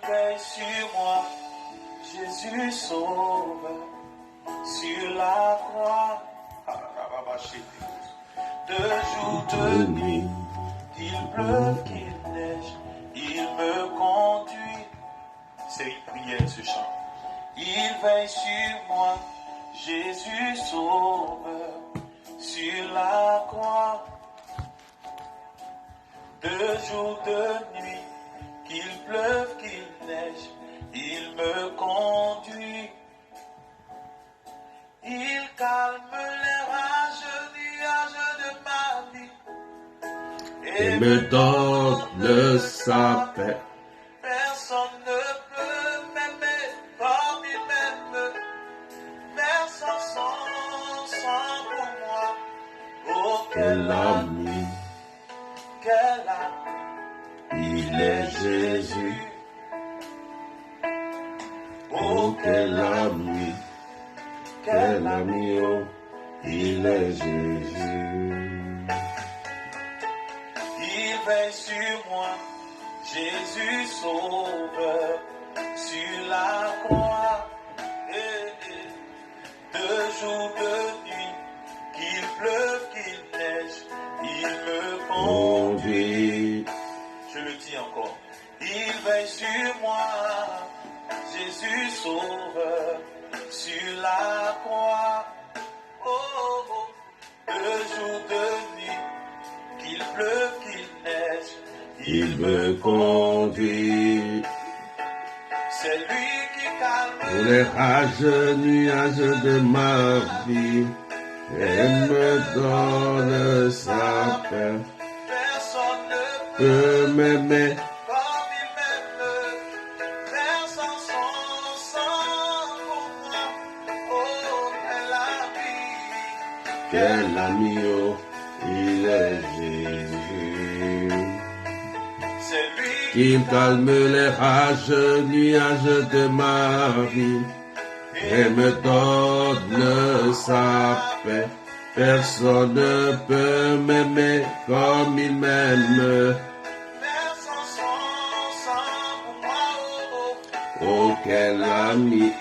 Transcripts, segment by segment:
veille sur moi, Jésus sauveur, sur la croix. De jour, de nuit, qu'il pleuve, qu'il neige, il me conduit. C'est une prière ce chant. Il veille sur moi, Jésus sauveur, sur la croix. De jour, de nuit, qu'il pleuve, qu'il neige, il me conduit. Il calme les rages, nuages de ma vie et me donne sa paix. Personne ne peut m'aimer comme il m'aime. Personne sans pour moi. Oh, quel ami, quel ami, Il est Jésus. Oh, quel ami, oh, il est Jésus. Il veille sur moi, Jésus sauveur, sur la croix. De jour, de nuit, qu'il pleuve, qu'il neige, il me conduit. Je le dis encore. Il veille sur moi, Jésus sauveur, sur la croix. Oh, oh, oh. De jour, de nuit, qu'il pleuve, qu'il neige, Il me conduit. c'est lui qui calme Pour les rages nuages de ma vie, et me donne sa paix. Personne ne Peut m'aimer comme il m'aime. Personne sans pour moi. Oh, quel ami, oh, il est Jésus. c'est lui Qu'il calme les rages nuages de ma vie et me donne sa paix. Personne ne peut m'aimer comme il m'aime. Personne sans pour moi. Oh, quel ami,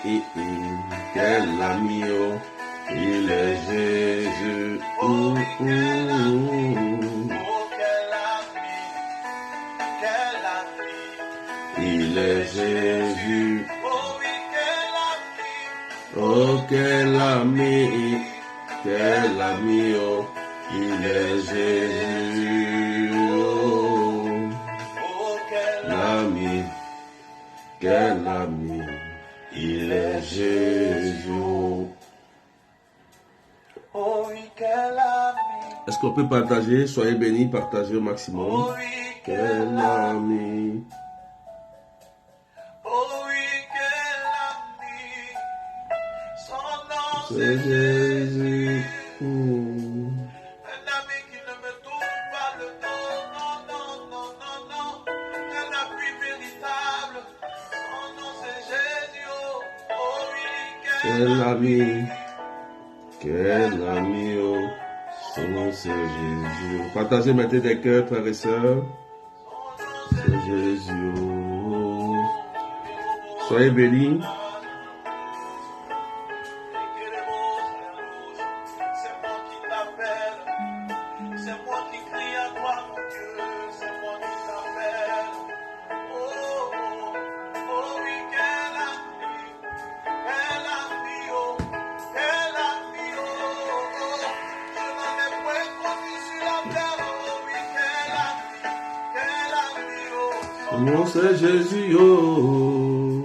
oh, il est Jésus. Oh, quel ami, Il est Jésus. oh oui, quel ami, Oh, quel ami, oh, il est Jésus. oh, quel Ami, il est Jésus. oh oui, quel ami, Est-ce qu'on peut partager? Soyez bénis, partagez au oh maximum. oui, Quel ami, oh oui, quel ami, son nom c'est c'est Jésus. un ami qui ne me tourne pas le dos, non, non, non, non, non, un appui véritable, son nom c'est Jésus, oh oui, Quel ami, oh, son nom c'est Jésus. Partagez maintenant des cœurs, frères et sœurs. C'est Jésus. Oh. Soyez bénis. C'est moi qui t'appelle, c'est moi qui crie à toi, mon Dieu, c'est moi qui t'appelle. Oh, oh, oh, oui, quel ami, oh, oh, je n'en ai point connu sur la terre, oh, oui, quel ami, oh, Son nom c'est Jésus. Oh.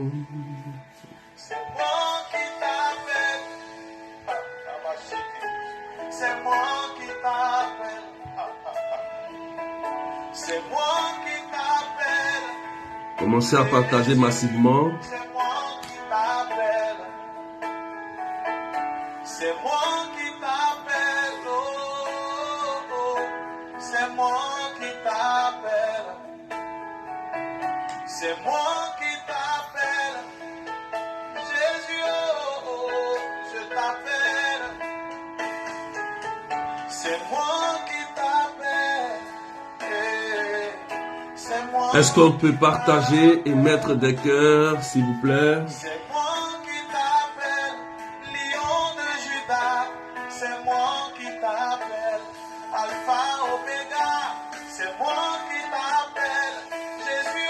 c'est moi qui t'appelle. C'est moi qui t'appelle. C'est moi qui t'appelle. Commencez à partager massivement. C'est moi qui t'appelle. C'est moi qui t'appelle. Oh, oh. C'est moi qui t'appelle. C'est moi qui t'appelle. Jésus, oh, oh, je t'appelle. C'est moi qui t'appelle. C'est moi Est-ce qu'on peut partager et mettre des cœurs, s'il vous plaît? C'est moi qui t'appelle, lion de Judas. C'est moi qui t'appelle, Alpha Omega. C'est moi qui t'appelle, Jésus.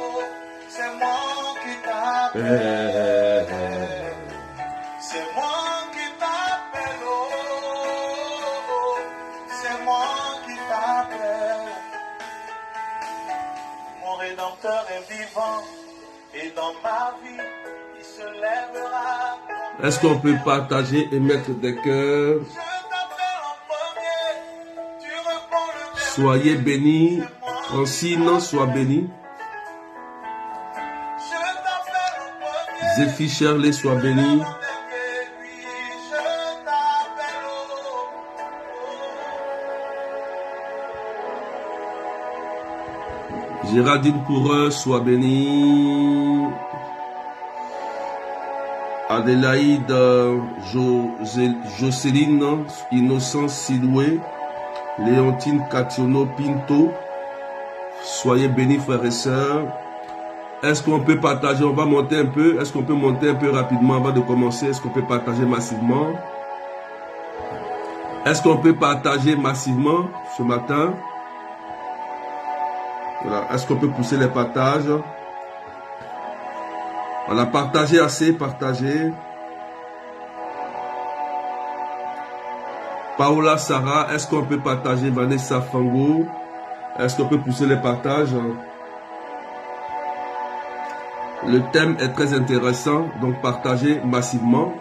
Oh, c'est moi qui t'appelle. C'est moi qui t'appelle. Oh, c'est moi qui t'appelle. Mon Rédempteur est vivant. Et dans ma vie, il se lèvera. Est-ce qu'on peut partager et mettre des cœurs? Je t'appelle en premier. Tu réponds le dernier. Soyez bénis. Francine, sois bénie. Je t'appelle en premier. Zéphi Shirley, sois bénie. Oui, je t'appelle. Géraldine Coureux, sois bénie. Adélaïde Jocelyne, Innocence Siloué, Léontine Cationo Pinto, soyez bénis frères et sœurs. Est-ce qu'on peut partager? On va monter un peu. Est-ce qu'on peut monter un peu rapidement avant de commencer? Est-ce qu'on peut partager massivement? Est-ce qu'on peut partager massivement ce matin? Voilà. Est-ce qu'on peut pousser les partages? On a partagé assez, partagé. Paola Sarah, est-ce qu'on peut partager? Vanessa Fango, est-ce qu'on peut pousser les partages? Le thème est très intéressant, donc partagez massivement.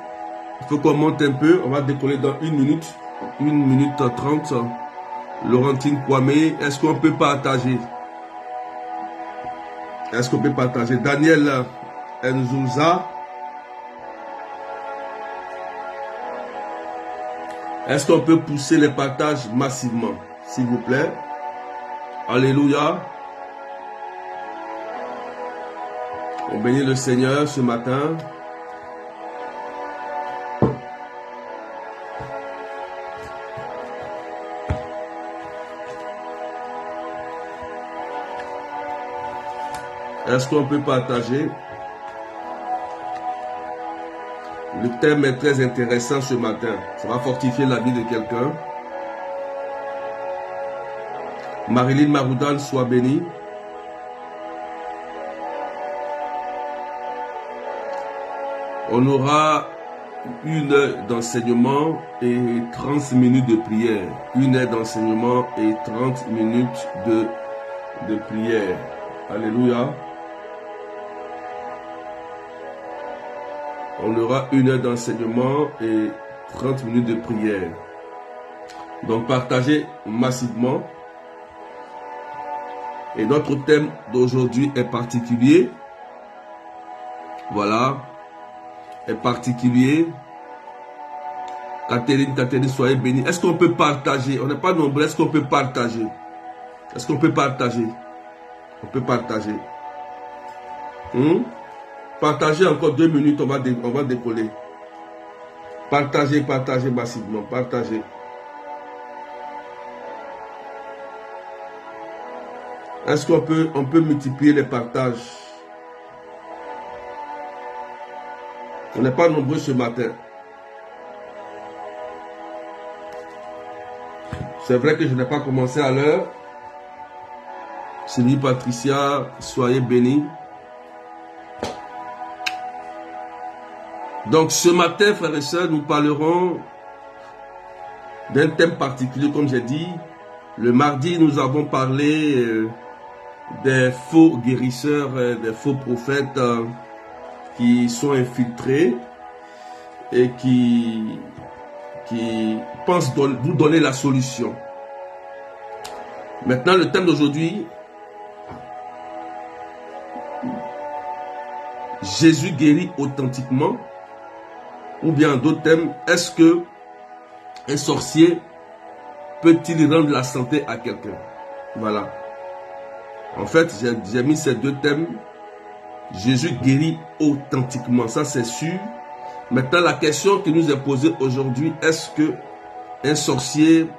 Il faut qu'on monte un peu, on va décoller dans 1 minute 30. Laurentine Kwame, est-ce qu'on peut partager? Est-ce qu'on peut partager? Daniel Nzouza, est-ce qu'on peut pousser les partages massivement, s'il vous plaît? Alléluia. On bénit le Seigneur ce matin. Est-ce qu'on peut partager? Le thème est très intéressant ce matin. Ça va fortifier la vie de quelqu'un. Marilyn Maroudan, sois bénie. On aura 1 heure d'enseignement et 30 minutes de prière. 1 heure d'enseignement et 30 minutes de prière. Alléluia. On aura 1 heure d'enseignement et 30 minutes de prière. Donc partagez massivement. Et notre thème d'aujourd'hui est particulier. Voilà. Est particulier. Catherine, soyez bénie. Est-ce qu'on peut partager? On n'est pas nombreux. Est-ce qu'on peut partager? Est-ce qu'on peut partager? On peut partager. Partagez encore 2 minutes, on va décoller. Partagez massivement, partagez. Est-ce qu'on peut multiplier les partages? On n'est pas nombreux ce matin. C'est vrai que je n'ai pas commencé à l'heure. Sylvie Patricia, soyez bénis. Donc ce matin, frères et sœurs, nous parlerons d'un thème particulier, comme j'ai dit. Le mardi, nous avons parlé des faux guérisseurs, des faux prophètes qui sont infiltrés et qui pensent vous donner la solution. Maintenant, le thème d'aujourd'hui, Jésus guérit authentiquement. Ou bien d'autres thèmes, est-ce que un sorcier peut-il rendre la santé à quelqu'un? Voilà. En fait, j'ai mis ces 2 thèmes. Jésus guérit authentiquement, ça c'est sûr. Maintenant, la question qui nous est posée aujourd'hui, est-ce que un sorcier,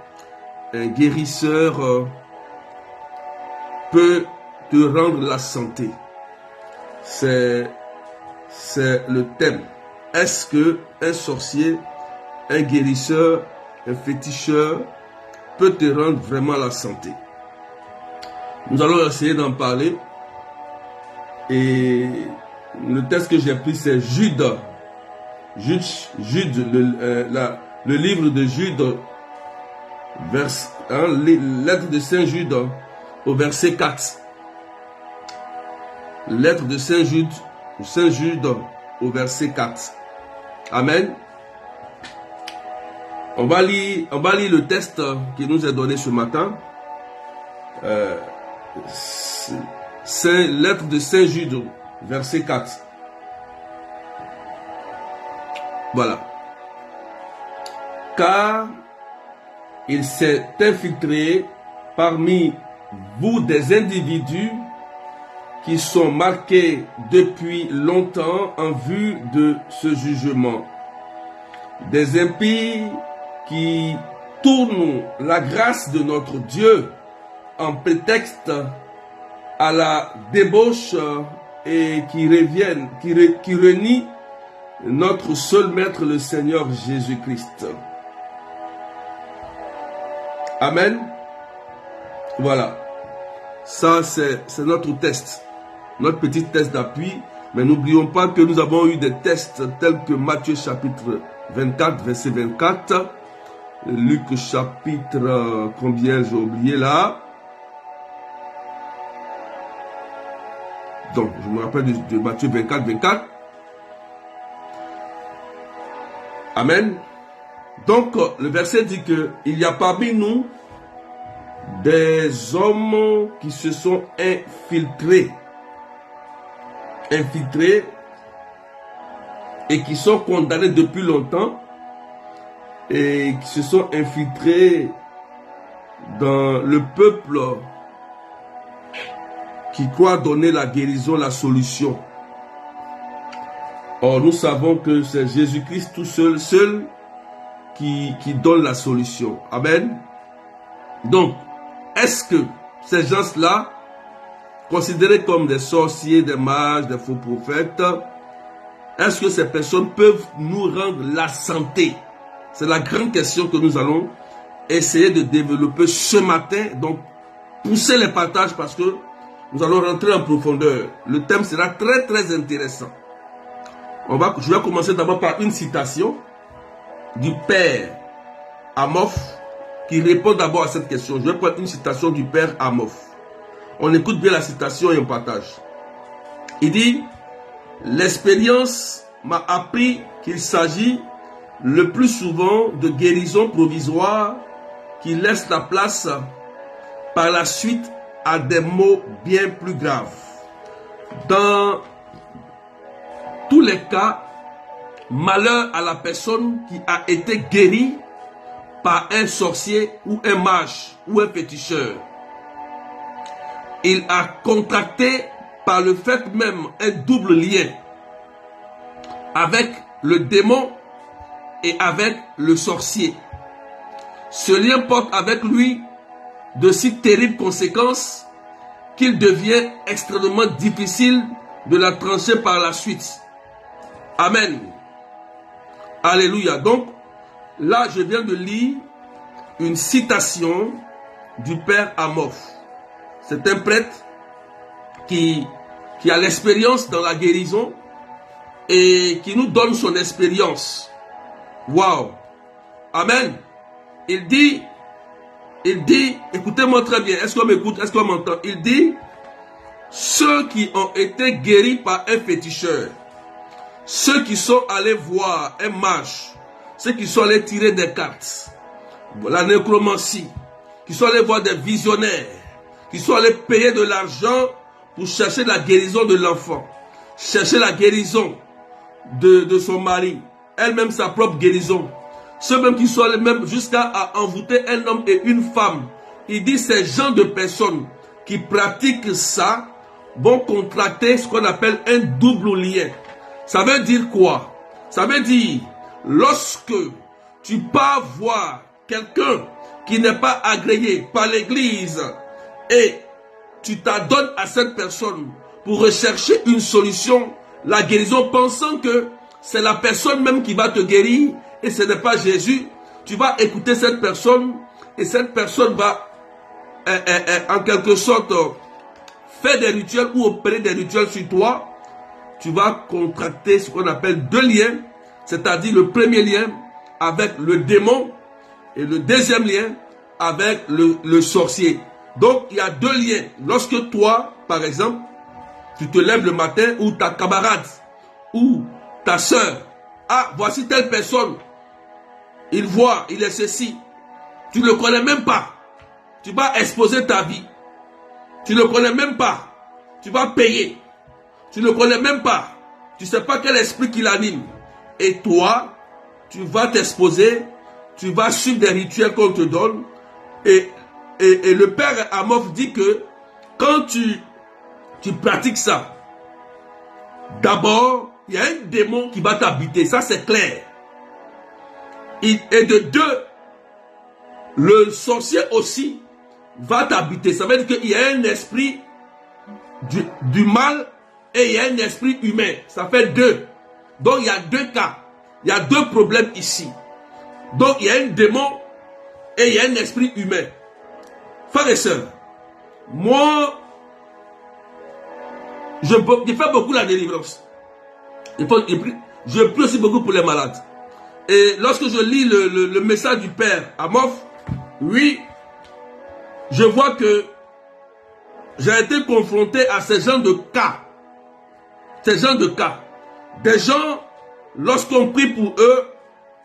un guérisseur peut te rendre la santé. C'est le thème. Est-ce que un sorcier, un guérisseur, un féticheur peut te rendre vraiment la santé? Nous allons essayer d'en parler. Et le texte que j'ai pris, c'est Jude. Jude, le livre de Jude, lettre de Saint Jude, au verset 4. Lettre de Saint Jude, au verset 4. Amen. On va lire le texte qui nous est donné ce matin. Lettre de Saint Jude, verset 4. Voilà. Car il s'est infiltré parmi vous des individus qui sont marqués depuis longtemps en vue de ce jugement. Des impies qui tournent la grâce de notre Dieu en prétexte à la débauche et qui renient notre seul Maître, le Seigneur Jésus-Christ. Amen. Voilà. Ça, c'est notre test. Notre petit test d'appui. Mais n'oublions pas que nous avons eu des tests tels que Matthieu chapitre 24, verset 24. Luc chapitre, combien j'ai oublié là. Donc, je me rappelle de Matthieu 24, 24. Amen. Donc, le verset dit que il y a parmi nous des hommes qui se sont infiltrés et qui sont condamnés depuis longtemps et qui se sont infiltrés dans le peuple qui croit donner la guérison, la solution. Or, nous savons que c'est Jésus-Christ tout seul qui donne la solution. Amen. Donc, est-ce que ces gens-là, considérés comme des sorciers, des mages, des faux prophètes, est-ce que ces personnes peuvent nous rendre la santé? C'est la grande question que nous allons essayer de développer ce matin. Donc, poussez les partages parce que nous allons rentrer en profondeur. Le thème sera très très intéressant. Je vais commencer d'abord par une citation du Père Amorphe qui répond d'abord à cette question. Je vais prendre une citation du Père Amorphe. On écoute bien la citation et on partage. Il dit: l'expérience m'a appris qu'il s'agit le plus souvent de guérisons provisoires qui laissent la place par la suite à des maux bien plus graves. Dans tous les cas, malheur à la personne qui a été guérie par un sorcier ou un mage ou un féticheur. Il a contracté par le fait même un double lien avec le démon et avec le sorcier. Ce lien porte avec lui de si terribles conséquences qu'il devient extrêmement difficile de la trancher par la suite. Amen. Alléluia. Donc, là, je viens de lire une citation du Père Amorphe. C'est un prêtre qui a l'expérience dans la guérison et qui nous donne son expérience. Waouh. Amen. Il dit, écoutez-moi très bien, est-ce qu'on m'écoute, est-ce qu'on m'entend? Il dit, ceux qui ont été guéris par un féticheur, ceux qui sont allés voir un mage, ceux qui sont allés tirer des cartes, la nécromancie, qui sont allés voir des visionnaires, qui sont allés payer de l'argent pour chercher la guérison de l'enfant, chercher la guérison de son mari, elle-même sa propre guérison. Ceux même qui sont allés même jusqu'à envoûter un homme et une femme. Il dit ces gens de personnes qui pratiquent ça vont contracter ce qu'on appelle un double lien. Ça veut dire quoi? Ça veut dire lorsque tu pars voir quelqu'un qui n'est pas agréé par l'église et tu t'adonnes à cette personne pour rechercher une solution, la guérison, pensant que c'est la personne même qui va te guérir et ce n'est pas Jésus. Tu vas écouter cette personne et cette personne va en quelque sorte faire des rituels ou opérer des rituels sur toi. Tu vas contracter ce qu'on appelle deux liens, c'est-à-dire le premier lien avec le démon et le deuxième lien avec le sorcier. Donc, il y a deux liens. Lorsque toi, par exemple, tu te lèves le matin ou ta camarade ou ta soeur, ah, voici telle personne, il voit, il est ceci, tu ne le connais même pas, tu vas exposer ta vie, tu ne le connais même pas, tu vas payer, tu ne le connais même pas, tu ne sais pas quel esprit qui l'anime, et toi, tu vas t'exposer, tu vas suivre des rituels qu'on te donne, et le père Amof dit que quand tu pratiques ça, d'abord, il y a un démon qui va t'habiter, ça c'est clair. Et de deux, le sorcier aussi va t'habiter. Ça veut dire qu'il y a un esprit du mal et il y a un esprit humain. Ça fait deux. Donc il y a deux cas. Il y a deux problèmes ici. Donc il y a un démon et il y a un esprit humain. Frères et sœurs, moi, je fais beaucoup la délivrance. Je prie aussi beaucoup pour les malades. Et lorsque je lis le message du Père Amof, oui, je vois que j'ai été confronté à ces gens de cas. Ces gens de cas. Des gens, lorsqu'on prie pour eux,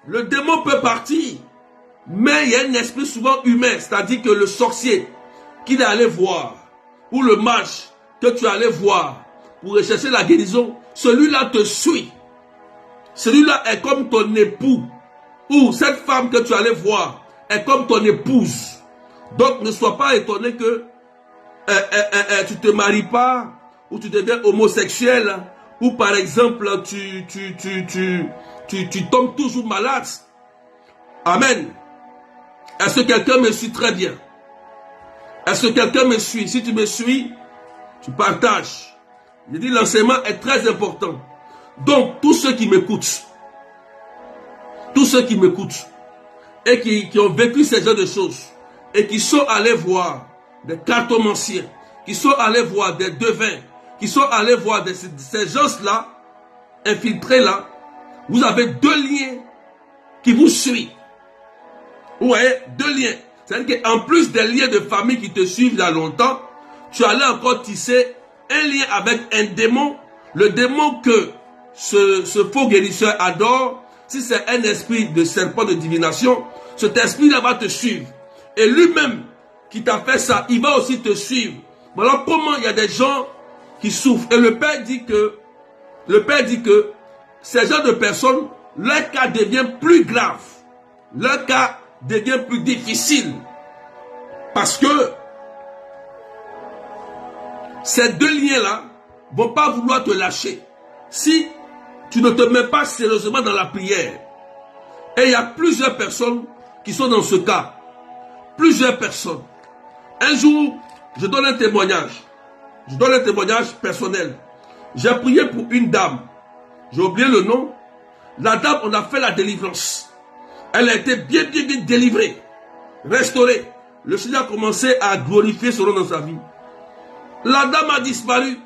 le démon peut partir. Mais il y a un esprit souvent humain, c'est-à-dire que le sorcier qu'il est allé voir, ou le mage que tu es allé voir pour rechercher la guérison, celui-là te suit. Celui-là est comme ton époux, ou cette femme que tu es allé voir est comme ton épouse. Donc ne sois pas étonné que tu te maries pas, ou tu deviens homosexuel, ou par exemple tu tombes toujours malade. Amen. Est-ce que quelqu'un me suit très bien? Est-ce que quelqu'un me suit? Si tu me suis, tu partages. Je dis l'enseignement est très important. Donc tous ceux qui m'écoutent, et qui ont vécu ce genre de choses, et qui sont allés voir des cartomanciens, qui sont allés voir des devins, qui sont allés voir ces gens-là, infiltrés là, vous avez deux liens qui vous suivent. Vous voyez, deux liens. C'est-à-dire qu'en plus des liens de famille qui te suivent il y a longtemps, tu allais encore tisser un lien avec un démon. Le démon que ce faux guérisseur adore, si c'est un esprit de serpent de divination, cet esprit-là va te suivre. Et lui-même qui t'a fait ça, il va aussi te suivre. Voilà comment il y a des gens qui souffrent. Et le Père dit que ces gens de personnes, leur cas devient plus grave. Leur cas devient plus difficile. Parce que ces deux liens-là ne vont pas vouloir te lâcher. Si tu ne te mets pas sérieusement dans la prière. Et il y a plusieurs personnes qui sont dans ce cas. Plusieurs personnes. Un jour, je donne un témoignage. Je donne un témoignage personnel. J'ai prié pour une dame. J'ai oublié le nom. La dame, on a fait la délivrance. Elle a été bien délivrée, restaurée. Le Seigneur a commencé à glorifier son nom dans sa vie. La dame a disparu.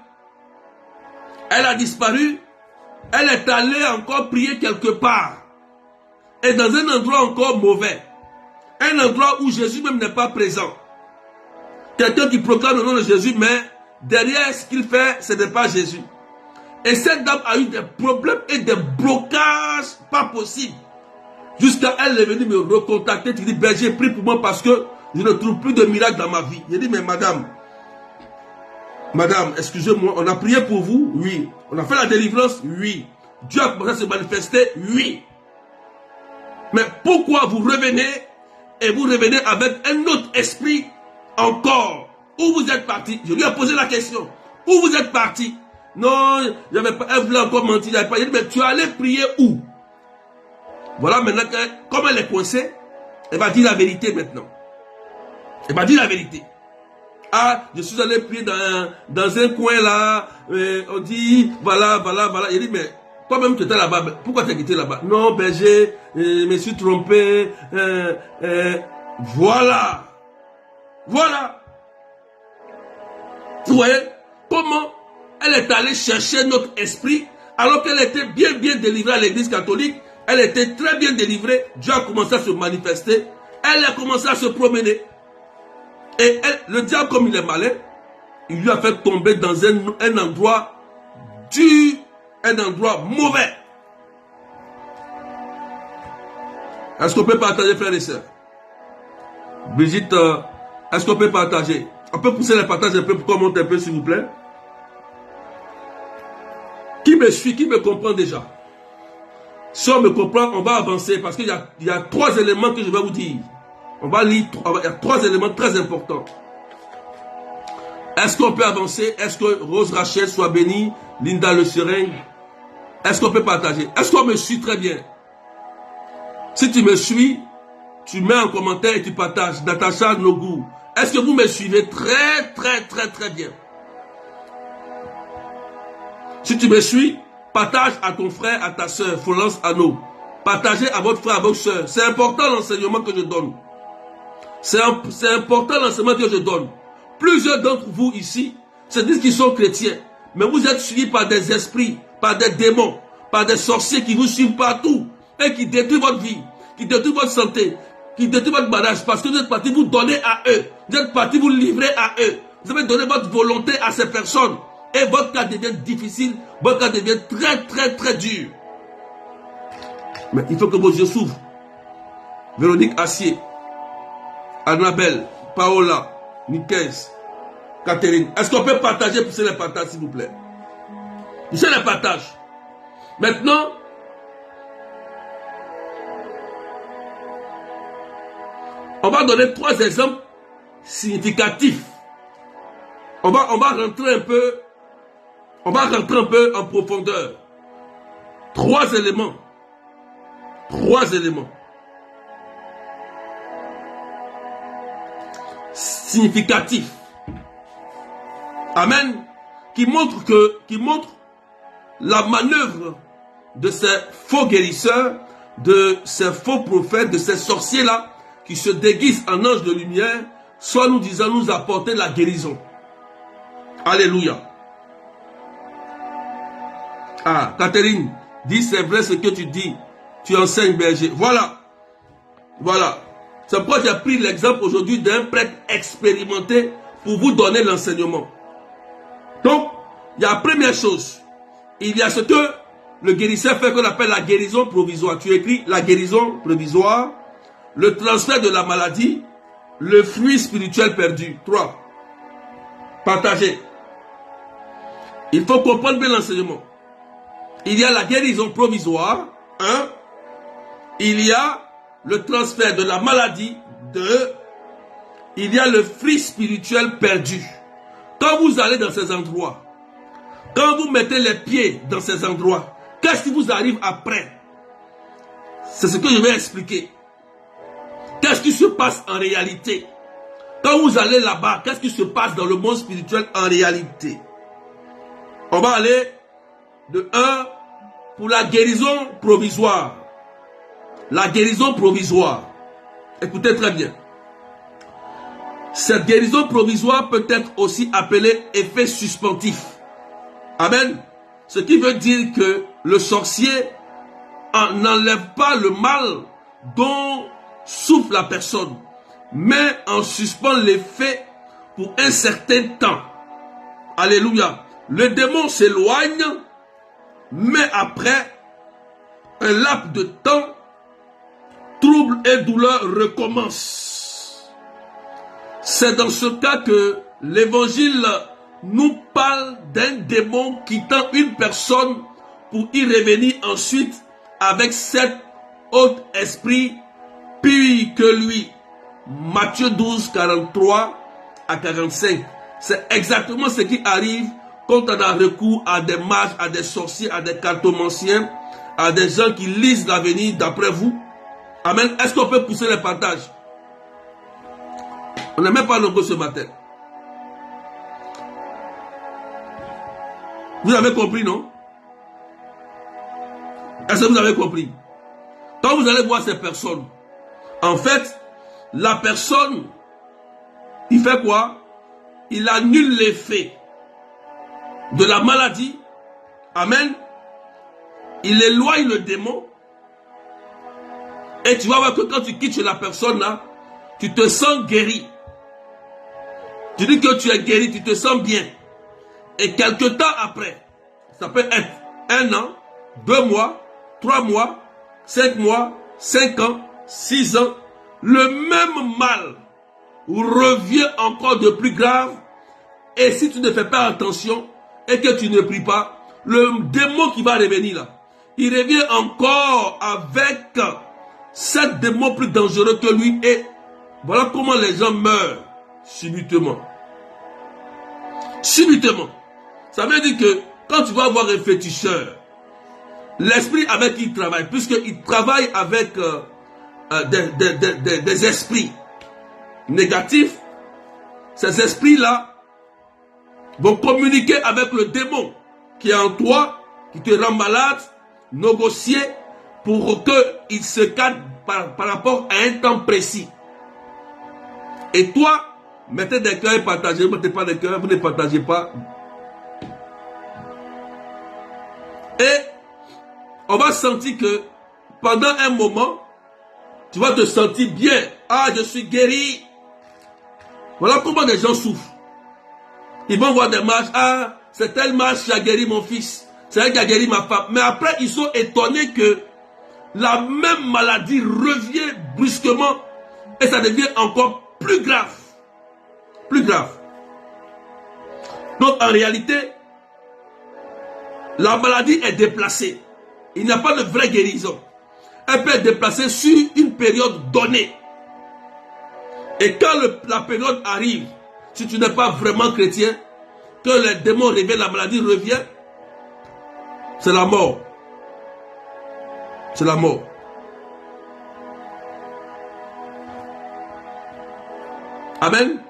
Elle a disparu. Elle est allée encore prier quelque part. Et dans un endroit encore mauvais. Un endroit où Jésus même n'est pas présent. Quelqu'un qui proclame le nom de Jésus, mais derrière ce qu'il fait, ce n'est pas Jésus. Et cette dame a eu des problèmes et des blocages pas possibles. Jusqu'à elle est venue me recontacter. Tu dis, berger, prie pour moi parce que je ne trouve plus de miracle dans ma vie. J'ai dit, mais madame, excusez-moi, on a prié pour vous? Oui. On a fait la délivrance? Oui. Dieu a commencé à se manifester? Oui. Mais pourquoi vous revenez et vous revenez avec un autre esprit encore? Où vous êtes parti? Je lui ai posé la question. Où vous êtes parti? Non, elle voulait encore mentir. Il dit, mais tu allais prier où? Voilà maintenant, comme elle est coincée, elle va dire la vérité maintenant. Elle va dire la vérité. Ah, je suis allé prier dans un coin là. On dit, voilà. Il dit, mais toi-même tu étais là-bas. Pourquoi tu as quitté là-bas? Non, berger, je me suis trompé. Voilà. Vous voyez comment elle est allée chercher notre esprit alors qu'elle était bien délivrée à l'église catholique. Elle était très bien délivrée. Dieu a commencé à se manifester. Elle a commencé à se promener. Et le diable, comme il est malin, il lui a fait tomber dans un endroit dur, un endroit mauvais. Est-ce qu'on peut partager, frères et sœurs? Brigitte, est-ce qu'on peut partager? On peut pousser les partages un peu pour qu'on monte un peu, s'il vous plaît. Qui me suit, qui me comprend déjà? Si on me comprend, on va avancer parce qu'il y a 3 éléments que je vais vous dire. On va lire, il y a 3 éléments très importants. Est-ce qu'on peut avancer? Est-ce que Rose Rachel soit bénie? Linda Le Seringue? Est-ce qu'on peut partager? Est-ce qu'on me suit très bien? Si tu me suis, tu mets un commentaire et tu partages. Natacha Nogou. Est-ce que vous me suivez très bien? Si tu me suis, partage à ton frère, à ta soeur, Florence Anno. Partagez à votre frère, à votre soeur. C'est important l'enseignement que je donne. C'est important l'enseignement que je donne. Plusieurs d'entre vous ici se disent qu'ils sont chrétiens. Mais vous êtes suivis par des esprits, par des démons, par des sorciers qui vous suivent partout. Et qui détruisent votre vie, qui détruisent votre santé, qui détruisent votre mariage. Parce que vous êtes partis vous donner à eux. Vous êtes partis vous livrer à eux. Vous avez donné votre volonté à ces personnes. Et votre cas devient difficile, votre cas devient très dur. Mais il faut que vos yeux s'ouvrent. Véronique Assier, Annabelle, Paola, Nicaise, Catherine. Est-ce qu'on peut partager, pousser les partages, s'il vous plaît? Poussez les partages. Maintenant, on va donner 3 exemples significatifs. On va rentrer un peu en profondeur. 3 éléments. 3 éléments. Significatifs. Amen. Qui montrent la manœuvre de ces faux guérisseurs, de ces faux prophètes, de ces sorciers-là, qui se déguisent en anges de lumière, soit nous disant nous apporter la guérison. Alléluia. Ah, Catherine, dis c'est vrai ce que tu dis. Tu enseignes berger. Voilà. C'est pourquoi j'ai pris l'exemple aujourd'hui d'un prêtre expérimenté pour vous donner l'enseignement. Donc, il y a la première chose. Il y a ce que le guérisseur fait qu'on appelle la guérison provisoire. Tu écris la guérison provisoire, le transfert de la maladie, le fruit spirituel perdu. 3. Partager. Il faut comprendre bien l'enseignement. Il y a la guérison provisoire. 1. Il y a le transfert de la maladie. 2. Il y a le fruit spirituel perdu. Quand vous allez dans ces endroits, quand vous mettez les pieds dans ces endroits, qu'est-ce qui vous arrive après? C'est ce que je vais expliquer. Qu'est-ce qui se passe en réalité? Quand vous allez là-bas, qu'est-ce qui se passe dans le monde spirituel en réalité? On va aller de 1 pour la guérison provisoire. La guérison provisoire. Écoutez très bien. Cette guérison provisoire peut être aussi appelée effet suspensif. Amen. Ce qui veut dire que le sorcier n'enlève pas le mal dont souffre la personne, mais en suspend l'effet pour un certain temps. Alléluia. Le démon s'éloigne, mais après un laps de temps, trouble et douleur recommencent. C'est dans ce cas que l'évangile nous parle d'un démon quittant une personne pour y revenir ensuite avec 7 autres esprits pires que lui. Matthieu 12, 43 à 45. C'est exactement ce qui arrive quand on a recours à des mages, à des sorciers, à des cartomanciens, à des gens qui lisent l'avenir d'après vous. Amen. Est-ce qu'on peut pousser les partages? On n'est même pas nombreux ce matin. Vous avez compris, non? Est-ce que vous avez compris? Quand vous allez voir ces personnes, en fait, la personne, il fait quoi? Il annule l'effet de la maladie. Amen. Il éloigne le démon. Et tu vas voir que quand tu quittes chez la personne là, tu te sens guéri. Tu dis que tu es guéri, tu te sens bien. Et quelque temps après, ça peut être 1 an, 2 mois, 3 mois, 5 mois, 5 ans, 6 ans, le même mal revient encore de plus grave. Et si tu ne fais pas attention et que tu ne pries pas, le démon qui va revenir là, il revient encore avec 7 démons plus dangereux que lui. Et voilà comment les gens meurent subitement. Subitement. Ça veut dire que quand tu vas voir un féticheur, l'esprit avec qui il travaille, puisqu'il travaille avec des esprits négatifs, ces esprits-là vont communiquer avec le démon qui est en toi, qui te rend malade, négocier pour qu'il se calme par rapport à un temps précis. Et toi, mettez des cœurs et partagez, ne mettez pas des cœurs, vous ne partagez pas. Et on va sentir que pendant un moment, tu vas te sentir bien. Ah, je suis guéri. Voilà comment les gens souffrent. Ils vont voir des marches. Ah, c'est tel marche qui a guéri mon fils. C'est elle qui a guéri ma femme. Mais après, ils sont étonnés que la même maladie revient brusquement. Et ça devient encore plus grave. Plus grave. Donc en réalité, la maladie est déplacée. Il n'y a pas de vraie guérison. Elle peut être déplacée sur une période donnée. Et quand la période arrive, si tu n'es pas vraiment chrétien, que les démons reviennent, la maladie revient, c'est la mort. C'est la mort. Amen.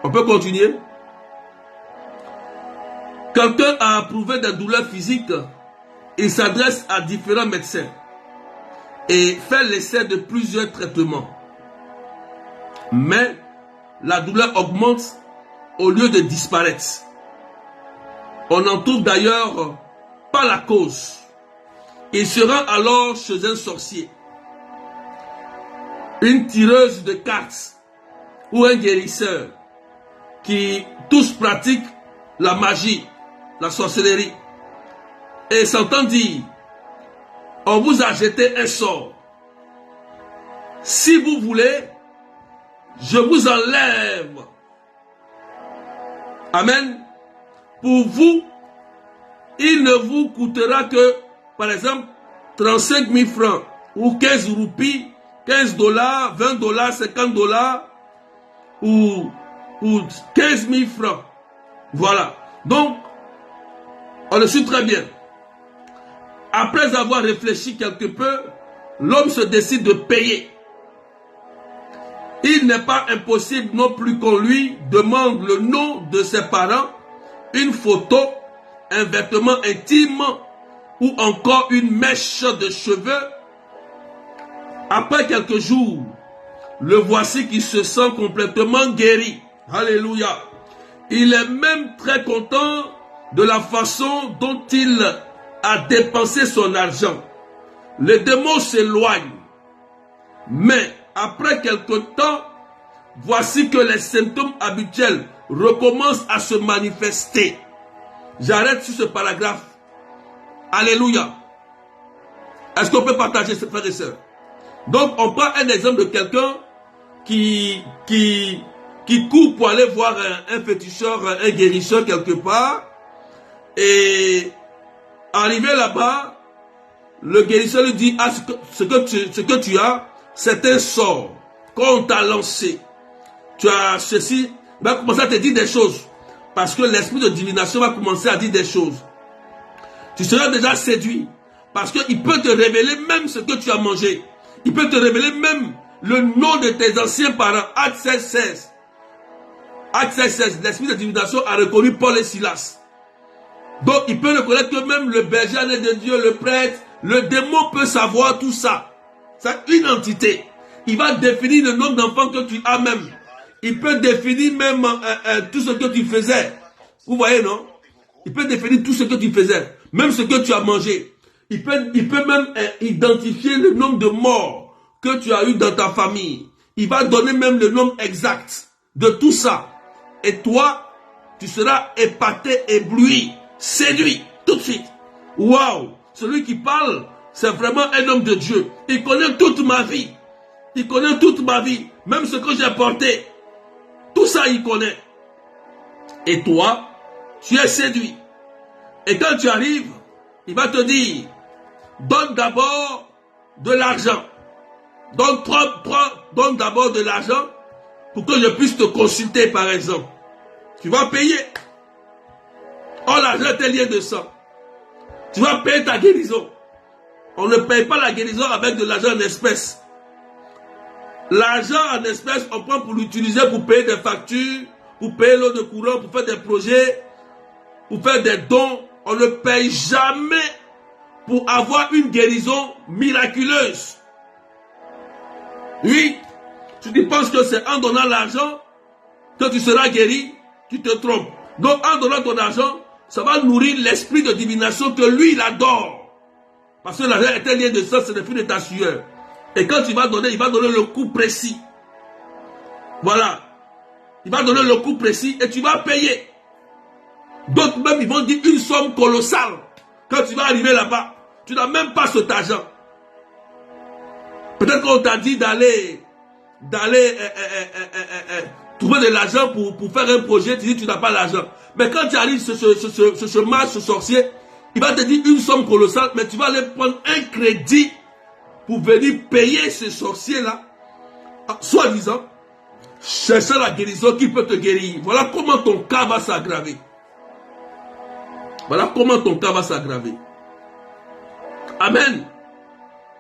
On peut continuer. Quelqu'un a éprouvé des douleurs physiques. Il s'adresse à différents médecins et fait l'essai de plusieurs traitements. Mais la douleur augmente au lieu de disparaître. On n'en trouve d'ailleurs pas la cause. Il se rend alors chez un sorcier, une tireuse de cartes ou un guérisseur qui tous pratiquent la magie, la sorcellerie. Et s'entend dire, on vous a jeté un sort. Si vous voulez, je vous enlève. Amen. Pour vous, il ne vous coûtera que, par exemple, 35 000 francs ou 15 roupies, 15 $, 20 $, 50 $ ou 15 000 francs. Voilà. Donc, on le suit très bien. Après avoir réfléchi quelque peu, l'homme se décide de payer. Il n'est pas impossible non plus qu'on lui demande le nom de ses parents, une photo, un vêtement intime ou encore une mèche de cheveux. Après quelques jours, le voici qui se sent complètement guéri. Alléluia. Il est même très content de la façon dont il a dépensé son argent. Les démons s'éloignent. Mais après quelque temps, voici que les symptômes habituels recommencent à se manifester. J'arrête sur ce paragraphe. Alléluia. Est-ce qu'on peut partager, frères et sœurs? Donc, on prend un exemple de quelqu'un qui court pour aller voir un féticheur, un guérisseur quelque part. Et arrivé là-bas, le guérisseur lui dit, ah, ce que tu as, c'est un sort qu'on t'a lancé. Tu as ceci, il va commencer à te dire des choses. Parce que l'esprit de divination va commencer à dire des choses. Tu seras déjà séduit. Parce qu'il peut te révéler même ce que tu as mangé. Il peut te révéler même le nom de tes anciens parents. Acte 16. Acte 16, l'esprit de divination a reconnu Paul et Silas. Donc il peut reconnaître que même le berger de Dieu, le prêtre, le démon peut savoir tout ça. C'est une entité. Il va définir le nombre d'enfants que tu as même. Il peut définir même tout ce que tu faisais. Vous voyez, non? Il peut définir tout ce que tu faisais. Même ce que tu as mangé. Il peut même identifier le nombre de morts que tu as eu dans ta famille. Il va donner même le nombre exact de tout ça. Et toi, tu seras épaté, ébloui, séduit, tout de suite. Waouh! Celui qui parle, c'est vraiment un homme de Dieu. Il connaît toute ma vie. Il connaît toute ma vie. Même ce que j'ai porté. Tout ça, il connaît. Et toi, tu es séduit. Et quand tu arrives, il va te dire, donne d'abord de l'argent. Donne d'abord de l'argent pour que je puisse te consulter, par exemple. Tu vas payer. Oh, l'argent est lié de sang. Tu vas payer ta guérison. On ne paye pas la guérison avec de l'argent en espèces. L'argent en espèces, on prend pour l'utiliser pour payer des factures, pour payer l'eau de courant, pour faire des projets, pour faire des dons. On ne paye jamais pour avoir une guérison miraculeuse. Oui, si tu penses que c'est en donnant l'argent que tu seras guéri, tu te trompes. Donc en donnant ton argent, ça va nourrir l'esprit de divination que lui, il adore. Parce que l'argent est un lien de sang, c'est le fruit de ta sueur. Et quand il va donner le coup précis. Voilà. Il va donner le coup précis et tu vas payer. D'autres même, ils vont dire une somme colossale. Quand tu vas arriver là-bas, tu n'as même pas cet argent. Peut-être qu'on t'a dit d'aller trouver de l'argent pour faire un projet, tu dis que tu n'as pas l'argent. Mais quand tu arrives sur ce mage, ce sorcier, il va te dire une somme colossale, mais tu vas aller prendre un crédit pour venir payer ce sorcier-là, soi-disant, chercher la guérison qui peut te guérir. Voilà comment ton cas va s'aggraver. Voilà comment ton cas va s'aggraver. Amen.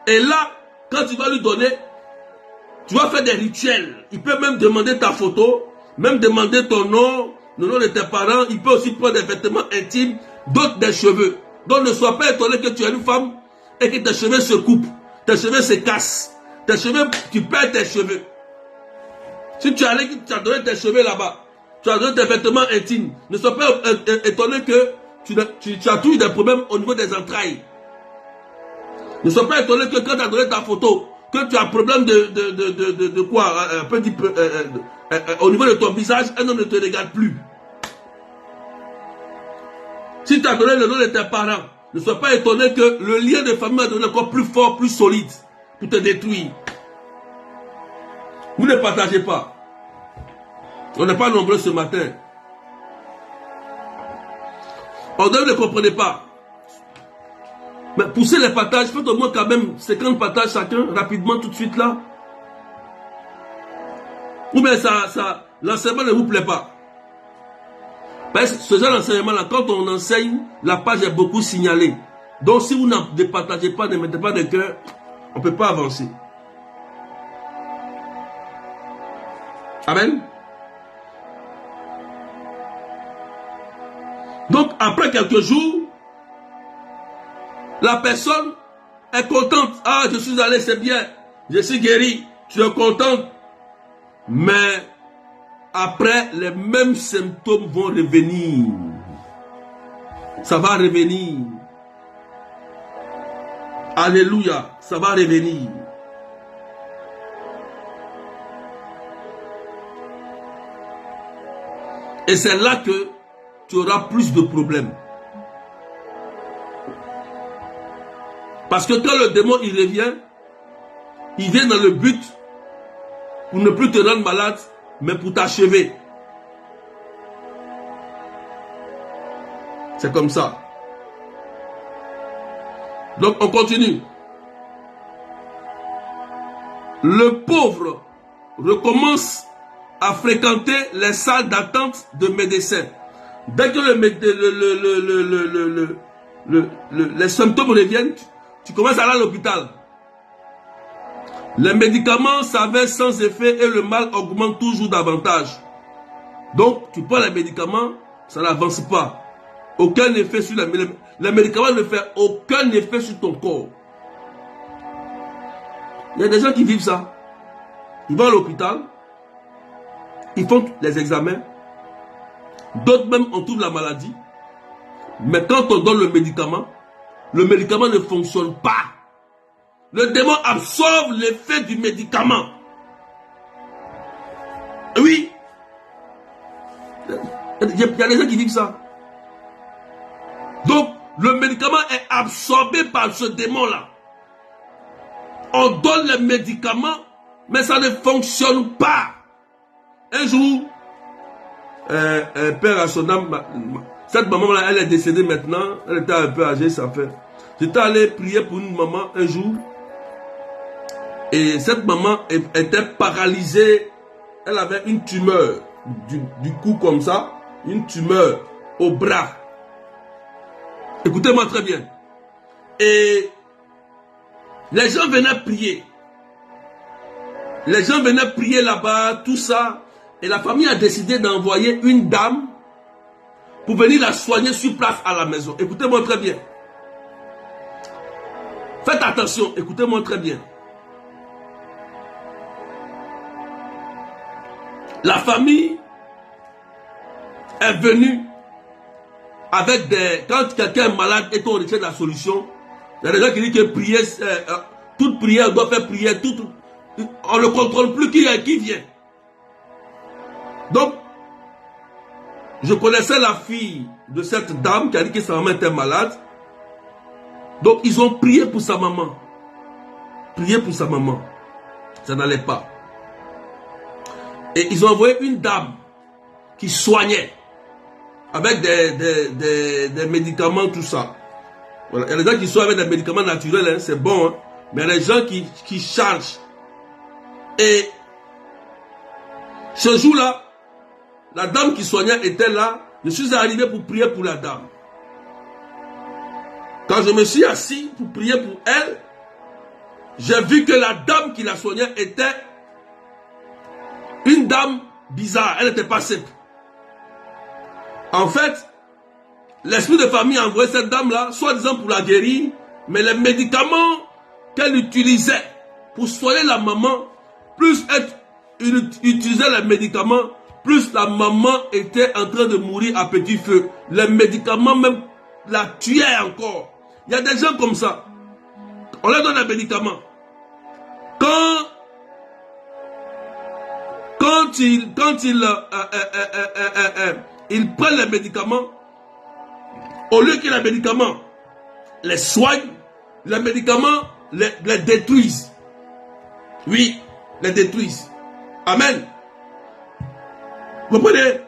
Et là, quand tu vas lui donner, tu vas faire des rituels. Il peut même demander ta photo, même demander ton nom, le nom de tes parents. Il peut aussi prendre des vêtements intimes, d'autres des cheveux. Donc ne sois pas étonné que tu es une femme et que tes cheveux se coupent, tes cheveux se cassent. Tes cheveux, tu perds tes cheveux. Si tu as donné tes cheveux là-bas, tu as donné tes vêtements intimes, ne sois pas étonné que tu as toujours des problèmes au niveau des entrailles. Ne sois pas étonné que quand tu as donné ta photo, que tu as un problème de quoi, au niveau de ton visage, un homme ne te regarde plus. Si tu as donné le nom de tes parents, ne sois pas étonné que le lien de famille va devenir encore plus fort, plus solide, pour te détruire. Vous ne partagez pas. On n'est pas nombreux ce matin. On ne comprenez pas. Mais poussez les partages, faites au moins quand même 50 partages chacun, rapidement, tout de suite là. Ou bien l'enseignement ne vous plaît pas. Parce que ce genre d'enseignement-là, quand on enseigne, la page est beaucoup signalée. Donc si vous ne partagez pas, ne mettez pas de cœur, on ne peut pas avancer. Amen. Donc après quelques jours, la personne est contente. Ah, je suis allé, c'est bien. Je suis guéri. Tu es contente. Mais après, les mêmes symptômes vont revenir. Ça va revenir. Alléluia. Ça va revenir. Et c'est là que tu auras plus de problèmes. Parce que quand le démon il vient dans le but pour ne plus te rendre malade, mais pour t'achever. C'est comme ça. Donc on continue. Le pauvre recommence à fréquenter les salles d'attente de médecins. Dès que les symptômes reviennent, tu commences à aller à l'hôpital. Les médicaments s'avèrent sans effet et le mal augmente toujours davantage. Donc, tu prends les médicaments, ça n'avance pas. aucun effet sur les médicaments ne font aucun effet sur ton corps. Il y a des gens qui vivent ça. Ils vont à l'hôpital, ils font les examens, d'autres même on trouve la maladie, mais quand on donne le médicament ne fonctionne pas. Le démon absorbe l'effet du médicament. Oui. Il y a des gens qui vivent ça. Donc, le médicament est absorbé par ce démon-là. On donne les médicaments, mais ça ne fonctionne pas. Un jour, père à son âme, cette maman-là, elle est décédée maintenant. Elle était un peu âgée, ça fait. J'étais allé prier pour une maman un jour. Et cette maman était paralysée. Elle avait une tumeur du cou comme ça. Une tumeur au bras. Écoutez-moi très bien. Et les gens venaient prier. Les gens venaient prier là-bas, tout ça. Et la famille a décidé d'envoyer une dame pour venir la soigner sur place à la maison. Écoutez-moi très bien. Faites attention, écoutez-moi très bien. La famille est venue avec des... Quand quelqu'un est malade et qu'on retient la solution, il y a des gens qui disent que prier, toute prière doit faire prière, on ne contrôle plus qui vient. Donc, je connaissais la fille de cette dame qui a dit que sa maman était malade. Donc, ils ont prié pour sa maman. Prié pour sa maman. Ça n'allait pas. Et ils ont envoyé une dame qui soignait avec des médicaments, tout ça. Voilà. Il y a des gens qui soignent avec des médicaments naturels, hein, c'est bon. Hein. Mais il y a des gens qui chargent. Et ce jour-là, la dame qui soignait était là. Je suis arrivé pour prier pour la dame. Quand je me suis assis pour prier pour elle, j'ai vu que la dame qui la soignait était une dame bizarre. Elle n'était pas simple. En fait, l'esprit de famille a envoyé cette dame-là, soi-disant pour la guérir, mais les médicaments qu'elle utilisait pour soigner la maman, plus elle utilisait les médicaments, plus la maman était en train de mourir à petit feu. Les médicaments même la tuaient encore. Il y a des gens comme ça. On leur donne les médicaments. Quand ils prennent les médicaments, au lieu que les médicaments les soignent, les médicaments les détruisent. Oui, les détruisent. Amen. Vous comprenez?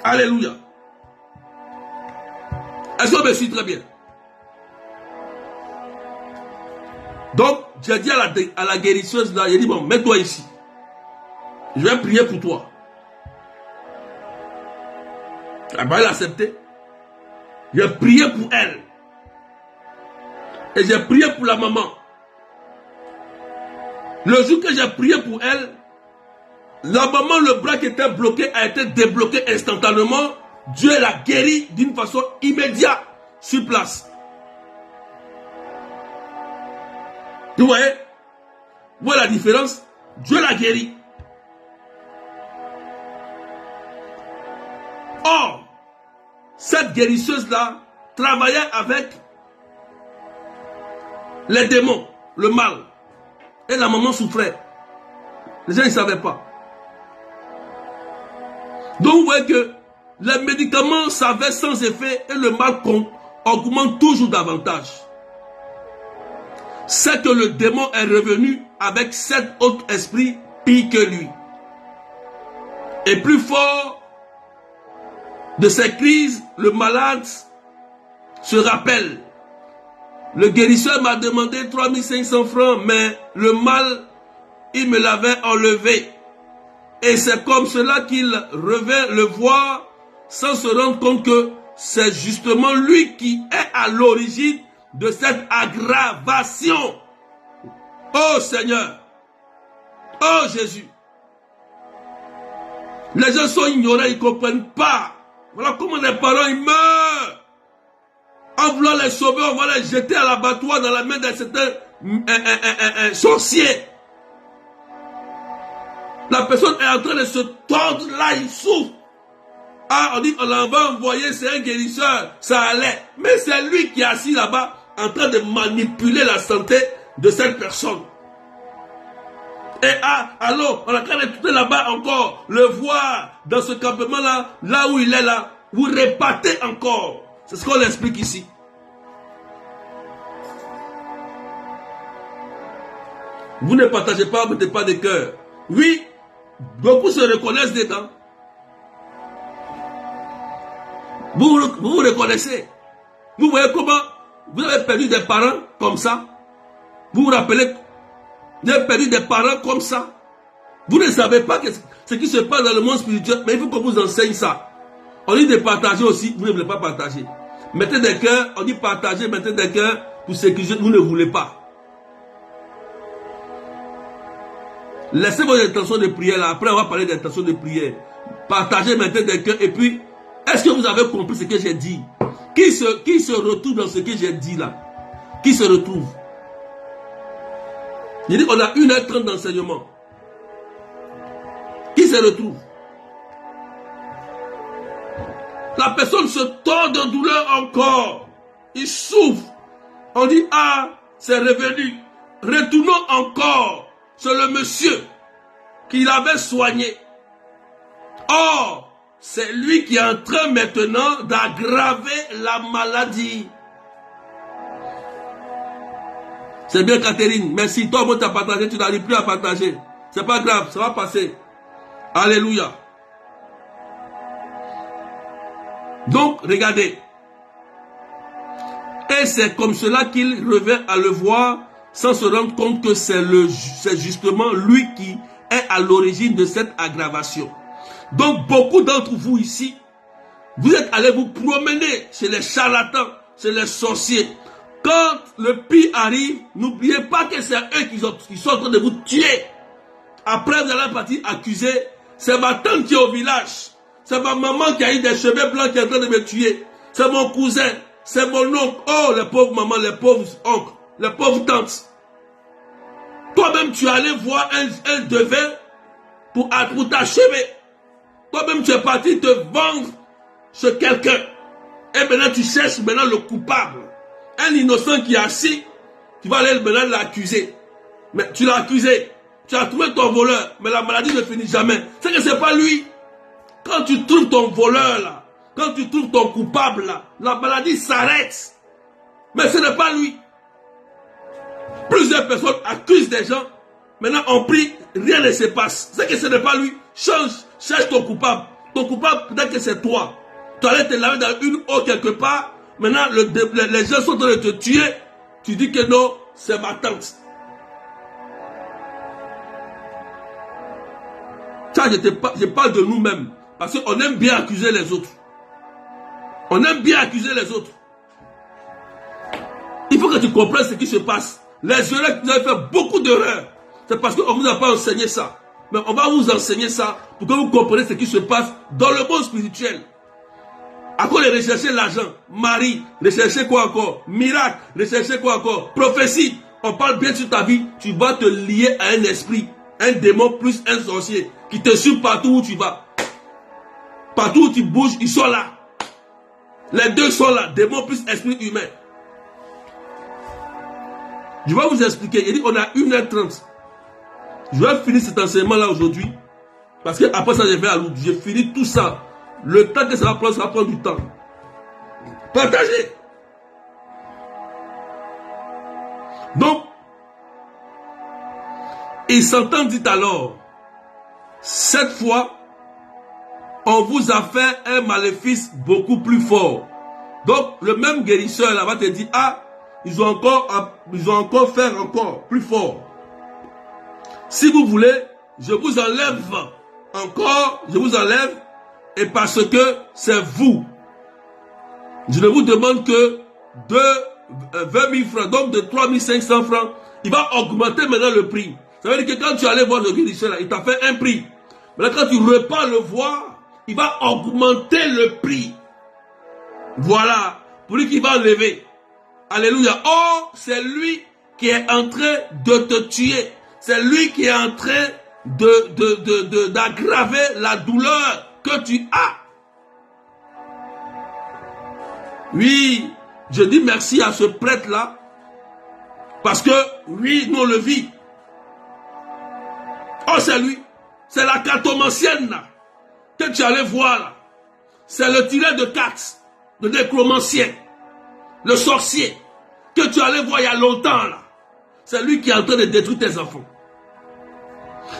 Alléluia. Est-ce qu'on me suit très bien? Donc, j'ai dit à la guérisseuse là, j'ai dit, bon, mets-toi ici. Je vais prier pour toi. Elle a accepté. J'ai prié pour elle. Et j'ai prié pour la maman. Le jour que j'ai prié pour elle, la maman, le bras qui était bloqué a été débloqué instantanément. Dieu l'a guéri d'une façon immédiate sur place. Vous voyez? Vous voyez la différence? Dieu l'a guéri. Or, cette guérisseuse-là travaillait avec les démons, le mal. Et la maman souffrait. Les gens ne savaient pas. Donc vous voyez que les médicaments s'avèrent sans effet et le mal augmente toujours davantage. C'est que le démon est revenu avec 7 autres esprits pires que lui. Et plus fort de ces crises, le malade se rappelle. Le guérisseur m'a demandé 3500 francs, mais le mal, il me l'avait enlevé. Et c'est comme cela qu'il revint le voir sans se rendre compte que c'est justement lui qui est à l'origine de cette aggravation. Oh Seigneur, oh Jésus. Les gens sont ignorants, ils ne comprennent pas. Voilà comment les parents ils meurent. En voulant les sauver, on va les jeter à l'abattoir dans la main d'un certain sorcier. La personne est en train de se tordre là, il souffre. Ah, on dit on va envoyer, c'est un guérisseur, ça allait. Mais c'est lui qui est assis là-bas en train de manipuler la santé de cette personne. Et alors, on a quand même tout là-bas encore, le voir dans ce campement-là, là où il est là, vous répatez encore. C'est ce qu'on explique ici. Vous ne partagez pas, vous n'êtes pas de cœur. Oui, beaucoup se reconnaissent dedans. Vous vous reconnaissez. Vous voyez comment vous avez perdu des parents comme ça. Vous vous rappelez, vous avez perdu des parents comme ça. Vous ne savez pas ce qui se passe dans le monde spirituel, mais il faut qu'on vous enseigne ça. On dit de partager aussi, vous ne voulez pas partager. Mettez des cœurs, on dit partager, mettez des cœurs pour ce que vous ne voulez pas. Laissez vos intentions de prière là, après on va parler d'intentions de prière. Partagez, mettez des cœurs, et puis, est-ce que vous avez compris ce que j'ai dit? Qui se retrouve dans ce que j'ai dit là? Qui se retrouve? Il dit qu'on a 1h30 d'enseignement. Qui se retrouve? La personne se tord de douleur encore. Il souffre. On dit, ah, c'est revenu. Retournons encore sur le monsieur qui l'avait soigné. Or, c'est lui qui est en train maintenant d'aggraver la maladie. C'est bien, Catherine. Merci. Toi, tu as partagé, tu n'arrives plus à partager. C'est pas grave, ça va passer. Alléluia. Donc, regardez. Et c'est comme cela qu'il revient à le voir sans se rendre compte que c'est justement lui qui est à l'origine de cette aggravation. Donc, beaucoup d'entre vous ici, vous êtes allés vous promener chez les charlatans, chez les sorciers. Quand le pire arrive, n'oubliez pas que c'est eux qui sont en train de vous tuer. Après, vous allez partir accuser, c'est ma tante qui est au village. C'est ma maman qui a eu des cheveux blancs qui est en train de me tuer. C'est mon cousin, c'est mon oncle. Oh, les pauvres mamans, les pauvres oncles, les pauvres tantes. Toi-même, tu es allé voir un devin pour t'achever. Toi-même, tu es parti te vendre chez quelqu'un. Et maintenant, tu cherches maintenant le coupable. Un innocent qui est assis, tu vas aller maintenant l'accuser. Mais tu l'as accusé. Tu as trouvé ton voleur. Mais la maladie ne finit jamais. C'est que ce n'est pas lui. Quand tu trouves ton voleur là, quand tu trouves ton coupable là, la maladie s'arrête. Mais ce n'est pas lui. Plusieurs personnes accusent des gens. Maintenant, on prie, rien ne se passe. C'est que ce n'est pas lui. Cherche ton coupable. Ton coupable, peut-être que c'est toi. Tu allais te laver dans une eau quelque part. Maintenant, les gens sont en train de te tuer. Tu dis que non, c'est ma tante. Ça, je parle de nous-mêmes. Parce qu'on aime bien accuser les autres. On aime bien accuser les autres. Il faut que tu comprennes ce qui se passe. Les erreurs, vous avez fait beaucoup d'erreurs. C'est parce qu'on ne vous a pas enseigné ça. Mais on va vous enseigner ça pour que vous compreniez ce qui se passe dans le monde spirituel. À quoi de rechercher l'argent, Marie, rechercher quoi encore, miracle, rechercher quoi encore, prophétie. On parle bien sur ta vie, tu vas te lier à un esprit, un démon plus un sorcier qui te suit partout où tu vas. Partout où tu bouges, ils sont là. Les deux sont là, démon plus esprit humain. Je vais vous expliquer. Il dit on a 1h30. Je vais finir cet enseignement-là aujourd'hui. Parce que après ça, je vais à l'autre. J'ai fini tout ça. Le temps que ça va prendre du temps. Partagez. Donc, il s'entendit alors. Cette fois, on vous a fait un maléfice beaucoup plus fort. Donc, le même guérisseur là va te dire, ah, ils ont encore fait encore plus fort. Si vous voulez, je vous enlève encore, je vous enlève, et parce que c'est vous. Je ne vous demande que de 20 000 francs, donc de 3 500 francs. Il va augmenter maintenant le prix. Ça veut dire que quand tu allais voir le guérisseur là, il t'a fait un prix. Maintenant, quand tu repars le voir, il va augmenter le prix. Voilà. Pour lui qui va enlever. Alléluia. Oh, c'est lui qui est en train de te tuer. C'est lui qui est en train d'aggraver la douleur que tu as. Oui, je dis merci à ce prêtre-là. Parce que, oui, nous on le vit. Oh, c'est lui. C'est la cartomancienne là, que tu allais voir là. C'est le tireur de cartes, le nécromancien, le sorcier, que tu allais voir il y a longtemps là. C'est lui qui est en train de détruire tes enfants.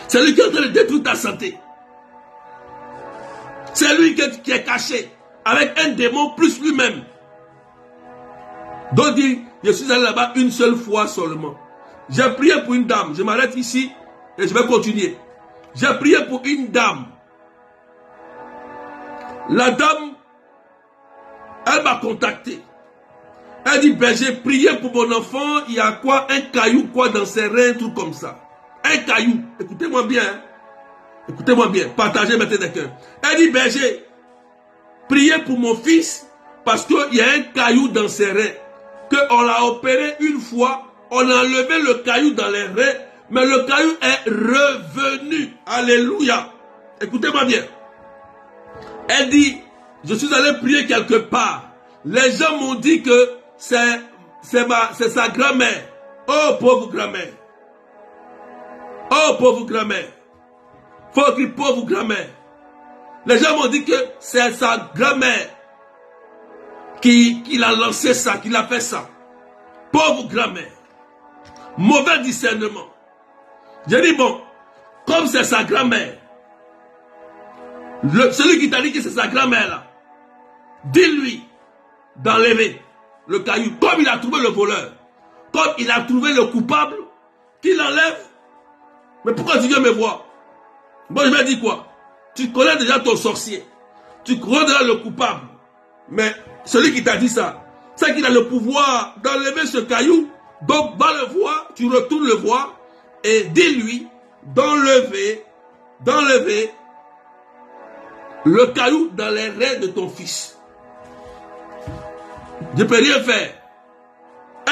C'est lui qui est en train de détruire ta santé. C'est lui qui est caché avec un démon plus lui-même. Donc dit, je suis allé là-bas une seule fois seulement. J'ai prié pour une dame. Je m'arrête ici et je vais continuer. J'ai prié pour une dame. La dame, elle m'a contacté. Elle dit, ben j'ai prié pour mon enfant, il y a quoi, un caillou quoi dans ses reins, un truc comme ça. Un caillou. Écoutez-moi bien. Hein. Écoutez-moi bien. Partagez, mettez des cœurs. Elle dit, ben j'ai prié pour mon fils parce qu'il y a un caillou dans ses reins. Qu'on l'a opéré une fois, on a enlevé le caillou dans les reins, mais le caillou est revenu. Alléluia. Écoutez-moi bien. Elle dit, je suis allé prier quelque part. Les gens m'ont dit que c'est sa grand-mère. Oh, pauvre grand-mère. Oh, pauvre grand-mère. Faut dire pauvre grand-mère. Les gens m'ont dit que c'est sa grand-mère qui l'a lancé ça, qui l'a fait ça. Pauvre grand-mère. Mauvais discernement. J'ai dit, bon, comme c'est sa grand-mère, celui qui t'a dit que c'est sa grand-mère là, dis-lui d'enlever le caillou. Comme il a trouvé le voleur, comme il a trouvé le coupable, qu'il enlève. Mais pourquoi tu viens me voir? Moi je vais dire quoi? Tu connais déjà ton sorcier. Tu connais déjà le coupable. Mais celui qui t'a dit ça, c'est qu'il a le pouvoir d'enlever ce caillou. Donc va le voir, tu retournes le voir et dis-lui d'enlever le caillou dans les reins de ton fils. Je ne peux rien faire.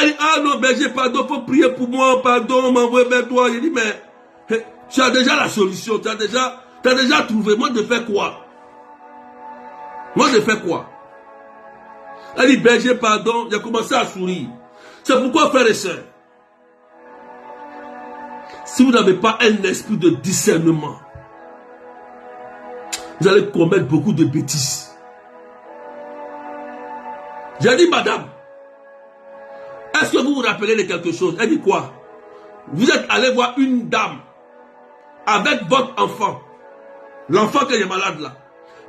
Elle dit, ah non, berger, pardon, faut prier pour moi, pardon, m'envoyer vers toi. Je dis, mais tu as déjà la solution, tu as déjà trouvé. Moi, je fais quoi? Moi, je fais quoi? Elle dit, berger, pardon, j'ai commencé à sourire. C'est pourquoi, frères et sœurs, si vous n'avez pas un esprit de discernement, vous allez commettre beaucoup de bêtises. J'ai dit, madame, est-ce que vous vous rappelez de quelque chose? Elle dit quoi? Vous êtes allé voir une dame avec votre enfant, l'enfant qui est malade là.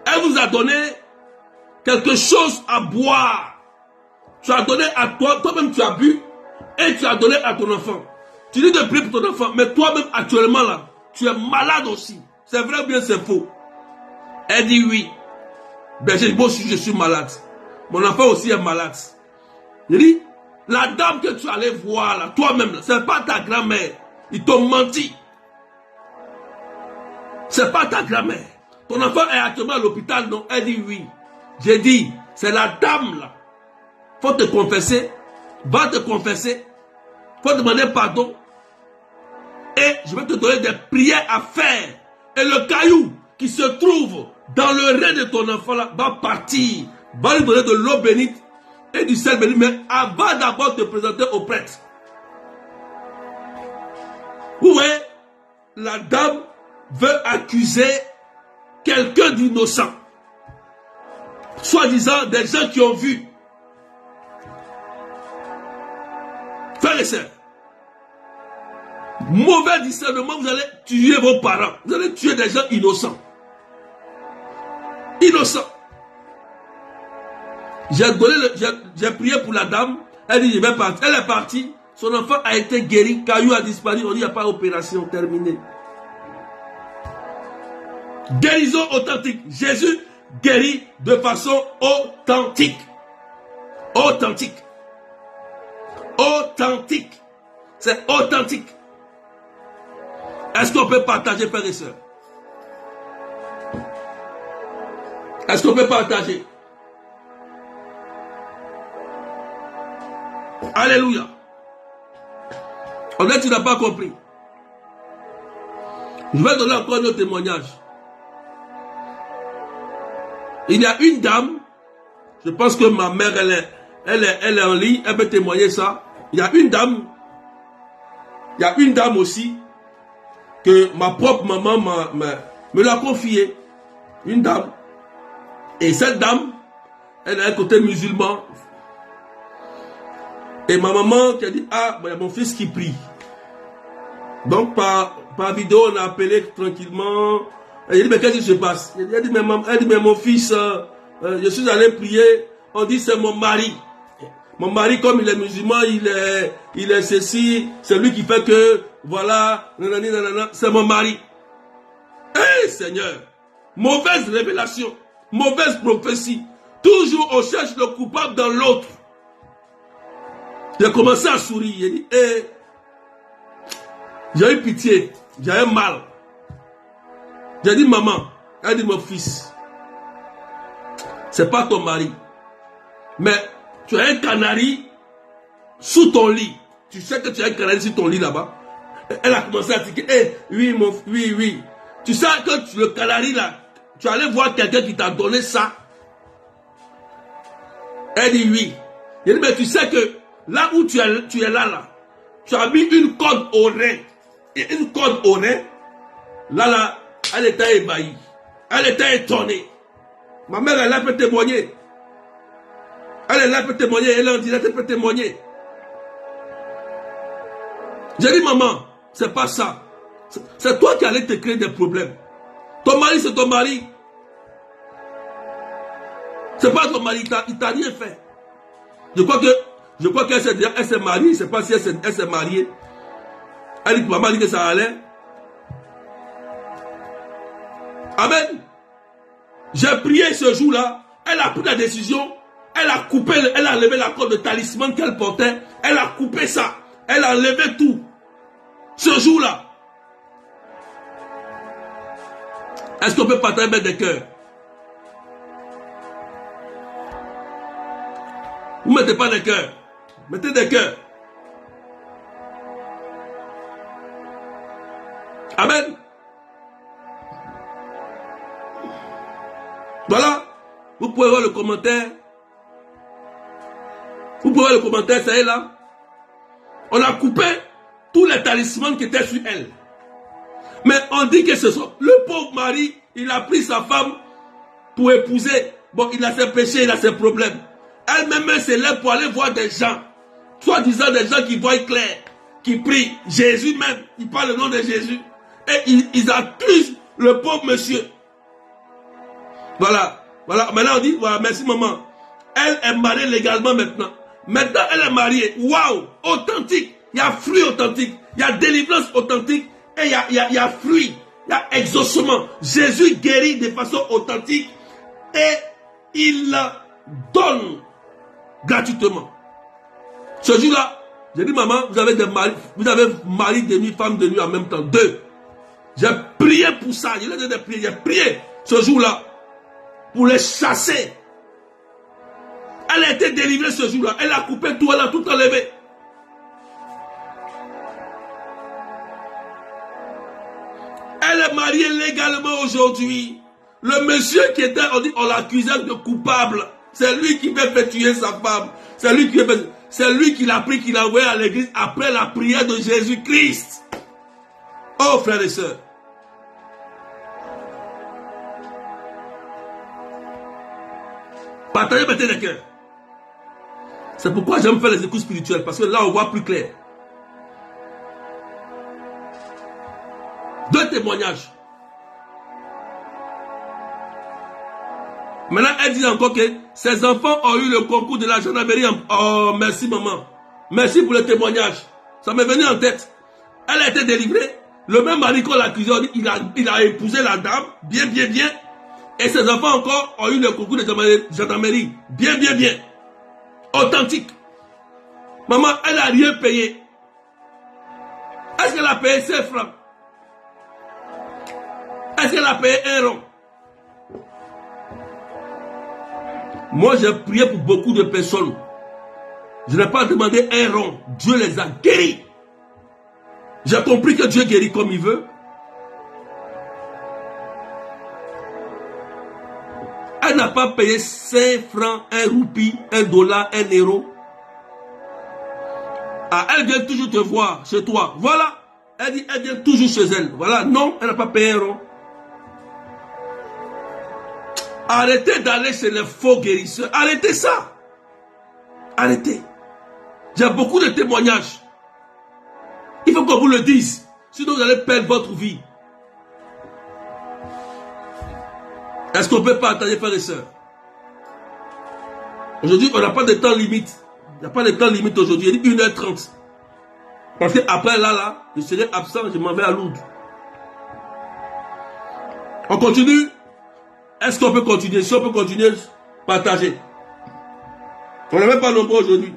Elle vous a donné quelque chose à boire. Tu as donné à toi-même tu as bu et tu as donné à ton enfant. Tu dis de prier pour ton enfant, mais toi-même actuellement là, tu es malade aussi. C'est vrai ou bien c'est faux? Elle dit oui. Ben moi aussi je suis malade. Mon enfant aussi est malade. Il dit, la dame que tu allais voir là, toi-même, ce n'est pas ta grand-mère. Ils t'ont menti. Ce n'est pas ta grand-mère. Ton enfant est actuellement à l'hôpital, non? Elle dit oui. J'ai dit, c'est la dame là. Faut te confesser. Va te confesser. Faut demander pardon. Et je vais te donner des prières à faire. Et le caillou qui se trouve dans le rein de ton enfant là va partir. Va lui donner de l'eau bénite et du sel béni. Mais avant d'abord te présenter au prêtre. Vous voyez, la dame veut accuser quelqu'un d'innocent. Soi-disant des gens qui ont vu. Frères et sœurs, mauvais discernement, vous allez tuer vos parents. Vous allez tuer des gens innocents. Innocents. J'ai prié pour la dame. Elle dit, je vais partir. Elle est partie. Son enfant a été guéri. Caillou a disparu. On dit, il n'y a pas d'opération terminée. Guérison authentique. Jésus guérit de façon authentique. Authentique. Authentique. C'est authentique. Est-ce qu'on peut partager, frères et sœurs? Est-ce qu'on peut partager? Alléluia. On dit que tu n'as pas compris. Je vais donner encore un autre témoignage. Il y a une dame, je pense que ma mère, elle est en ligne, elle peut témoigner ça. Il y a une dame aussi, que ma propre maman me l'a confiée. Une dame. Et cette dame, elle a un côté musulman. Et ma maman qui a dit, ah, il y a mon fils qui prie. Donc par vidéo, on a appelé tranquillement. Elle dit, mais qu'est-ce qui se passe? Elle dit, mais mon fils, je suis allé prier. On dit, c'est mon mari. Mon mari, comme il est musulman, il est ceci. C'est lui qui fait que, voilà, c'est mon mari. Hé, Seigneur, mauvaise révélation, mauvaise prophétie. Toujours on cherche le coupable dans l'autre. J'ai commencé à sourire. J'ai dit, hé, j'ai eu pitié, j'ai eu mal. J'ai dit, maman, elle dit, mon fils, c'est pas ton mari. Mais tu as un canari sous ton lit. Tu sais que tu as un canari sous ton lit là-bas. Elle a commencé à dire, oui. Tu sais que le canari là, tu allais voir quelqu'un qui t'a donné ça. Elle dit oui. Elle dit, mais tu sais que là où tu es là, tu as mis une corde au rein. Et une corde au rein. Là, elle était ébahie. Elle était étonnée. Ma mère, elle a pu témoigner. Elle peut témoigner, elle est en direct, elle peut témoigner. J'ai dit, maman, c'est pas ça. C'est toi qui allais te créer des problèmes. Ton mari, c'est ton mari. C'est pas ton mari, il t'a rien fait. Je crois qu'elle s'est mariée, je ne sais pas si elle s'est mariée. Elle dit que maman dit que ça allait. Amen. J'ai prié ce jour-là, elle a pris la décision. Elle a enlevé la corde de talisman qu'elle portait. Elle a coupé ça. Elle a enlevé tout. Ce jour-là. Est-ce qu'on peut partager des cœurs? Vous ne mettez pas des cœurs. Mettez des cœurs. Amen. Voilà. Vous pouvez voir le commentaire. Vous pouvez voir le commentaire, ça est là. On a coupé tous les talismans qui étaient sur elle. Mais on dit que ce soit le pauvre mari, il a pris sa femme pour épouser. Bon, il a ses péchés, il a ses problèmes. Elle-même s'élève pour aller voir des gens. Soi-disant des gens qui voient clair, qui prient. Jésus même, il parle le nom de Jésus. Et ils accusent le pauvre monsieur. Voilà. Maintenant on dit, voilà, merci maman. Elle est mariée légalement maintenant. Maintenant, elle est mariée. Waouh! Authentique. Il y a fruit authentique. Il y a délivrance authentique. Et il y a fruit. Il y a exaucement. Jésus guérit de façon authentique. Et il donne gratuitement. Ce jour-là, j'ai dit, maman, vous avez mari de nuit, femme de nuit en même temps. 2. J'ai prié pour ça. J'ai prié ce jour-là pour les chasser. Elle a été délivrée ce jour-là. Elle a coupé tout, elle a tout enlevé. Elle est mariée légalement aujourd'hui. Le monsieur qui était, on l'accusait de coupable. C'est lui qui fait tuer sa femme. C'est lui qui l'a pris, qui l'a envoyé à l'église après la prière de Jésus-Christ. Oh frères et sœurs. Partagez maintenant les cœurs. C'est pourquoi j'aime faire les écoutes spirituelles, parce que là on voit plus clair. 2 témoignages. Maintenant, elle dit encore que ses enfants ont eu le concours de la gendarmerie. Oh, merci maman. Merci pour le témoignage. Ça m'est venu en tête. Elle a été délivrée. Le même mari qu'on l'accusait, il a épousé la dame, bien. Et ses enfants encore ont eu le concours de gendarmerie. Bien. Authentique. Maman, elle n'a rien payé. Est-ce qu'elle a payé 5 francs? Est-ce qu'elle a payé 1 rond? Moi, j'ai prié pour beaucoup de personnes. Je n'ai pas demandé un rond. Dieu les a guéris. J'ai compris que Dieu guérit comme il veut. Elle n'a pas payé 5 francs, 1 roupie, 1 dollar, 1 euro. Ah, elle vient toujours te voir chez toi. Voilà. Elle dit, elle vient toujours chez elle. Voilà. Non, elle n'a pas payé un rond. Arrêtez d'aller chez les faux guérisseurs. Arrêtez ça. Arrêtez. J'ai beaucoup de témoignages. Il faut qu'on vous le dise. Sinon, vous allez perdre votre vie. Est-ce qu'on peut partager, frères et sœurs? Aujourd'hui, on n'a pas de temps limite. Il n'y a pas de temps limite aujourd'hui. Il est 1h30. Parce qu'après là, je serai absent, je m'en vais à Lourdes. On continue. Est-ce qu'on peut continuer? Si on peut continuer, partager. On n'est même pas nombreux aujourd'hui.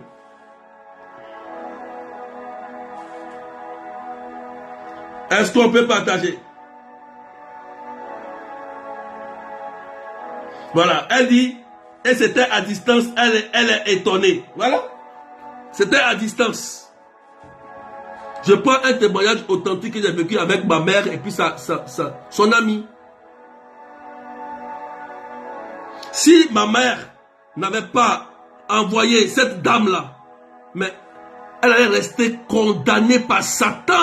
Est-ce qu'on peut partager? Voilà, elle dit, et c'était à distance, elle est étonnée. Voilà, c'était à distance. Je prends un témoignage authentique que j'ai vécu avec ma mère et puis son ami. Si ma mère n'avait pas envoyé cette dame-là, mais elle allait rester condamnée par Satan.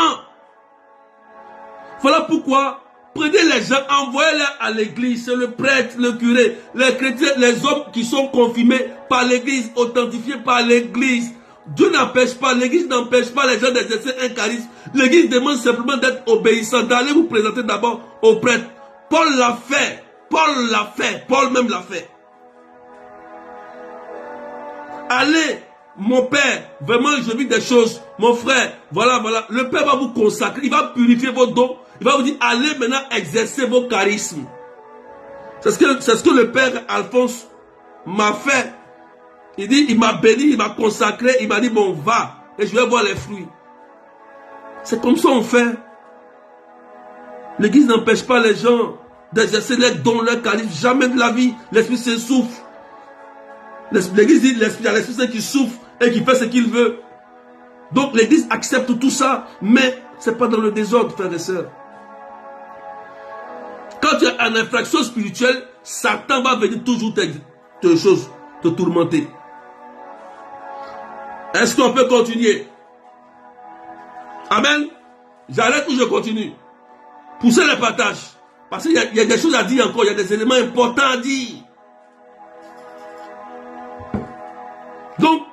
Voilà pourquoi, prenez les gens, envoyez-les à l'église, le prêtre, le curé, les chrétiens, les hommes qui sont confirmés par l'église, authentifiés par l'église. Dieu n'empêche pas, l'église n'empêche pas les gens d'exercer un charisme. L'église demande simplement d'être obéissant, d'aller vous présenter d'abord au prêtre. Paul l'a fait, Paul même l'a fait. Allez, mon père, vraiment je vis des choses, mon frère, voilà, le père va vous consacrer, il va purifier vos dons, il va vous dire, allez maintenant exercer vos charismes. C'est ce que le père Alphonse m'a fait. Il dit, il m'a béni, il m'a consacré, il m'a dit, bon, va, et je vais voir les fruits. C'est comme ça on fait. L'église n'empêche pas les gens d'exercer leurs dons, leurs charismes, jamais de la vie, l'Esprit Saint souffre. L'église dit, il y a l'Esprit Saint qui souffre et qui fait ce qu'il veut. Donc l'église accepte tout ça, mais ce n'est pas dans le désordre, frères et sœurs. Quand tu as une infraction spirituelle, Satan va venir toujours te tourmenter. Est-ce qu'on peut continuer? Amen. J'arrête ou je continue? Poussez les partages. Parce qu'il y a des choses à dire encore, il y a des éléments importants à dire. Donc,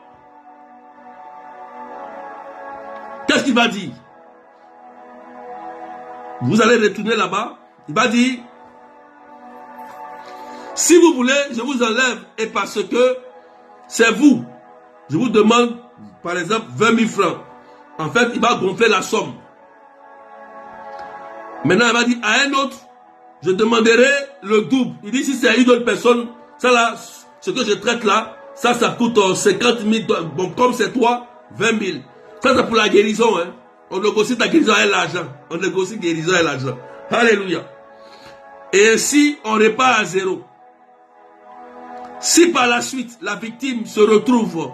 qu'est-ce qu'il va dire? Vous allez retourner là-bas. Il va dire, si vous voulez, je vous enlève. Et parce que c'est vous, je vous demande, par exemple, 20 000 francs. En fait, il va gonfler la somme. Maintenant, il va dire à un autre, je demanderai le double. Il dit, si c'est une autre personne, ça là, ce que je traite là, ça coûte 50 000. Bon, comme c'est toi, 20 000. Ça, c'est pour la guérison. Hein. On négocie ta guérison et l'argent. On négocie guérison et l'argent. Alléluia. Et ainsi, on repart à zéro. Si par la suite, la victime se retrouve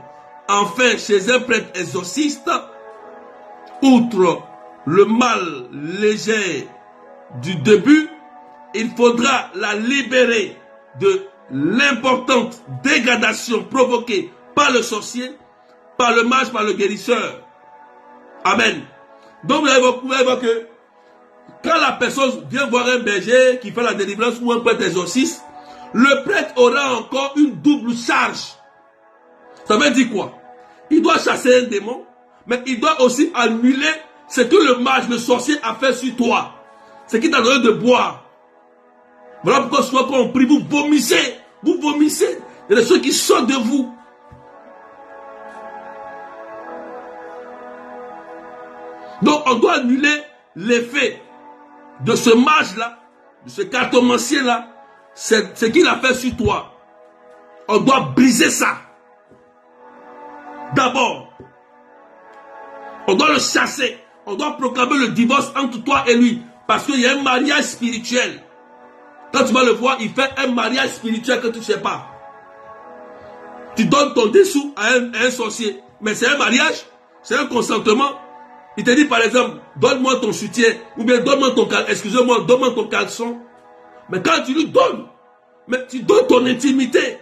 enfin chez un prêtre exorciste, outre le mal léger du début, il faudra la libérer de l'importante dégradation provoquée par le sorcier, par le mage, par le guérisseur. Amen. Donc vous allez voir que quand la personne vient voir un berger qui fait la délivrance ou un prêtre exorciste, le prêtre aura encore une double charge. Ça veut dire quoi? Il doit chasser un démon, mais il doit aussi annuler ce que le mage, le sorcier a fait sur toi. Ce qui t'a donné de boire. Voilà pourquoi souvent quand on prie, vous vomissez. Vous vomissez. Il y a des choses qui sortent de vous. Donc on doit annuler l'effet de ce mage-là, de ce cartomancien-là, ce qu'il a fait sur toi. On doit briser ça. D'abord, on doit le chasser. On doit proclamer le divorce entre toi et lui. Parce qu'il y a un mariage spirituel. Quand tu vas le voir, il fait un mariage spirituel que tu ne sais pas. Tu donnes ton dessous à un sorcier. Mais c'est un mariage, c'est un consentement. Il te dit par exemple, donne-moi ton soutien, ou bien donne-moi ton caleçon, excusez-moi, donne-moi ton caleçon. Mais quand tu lui donnes, mais tu donnes ton intimité.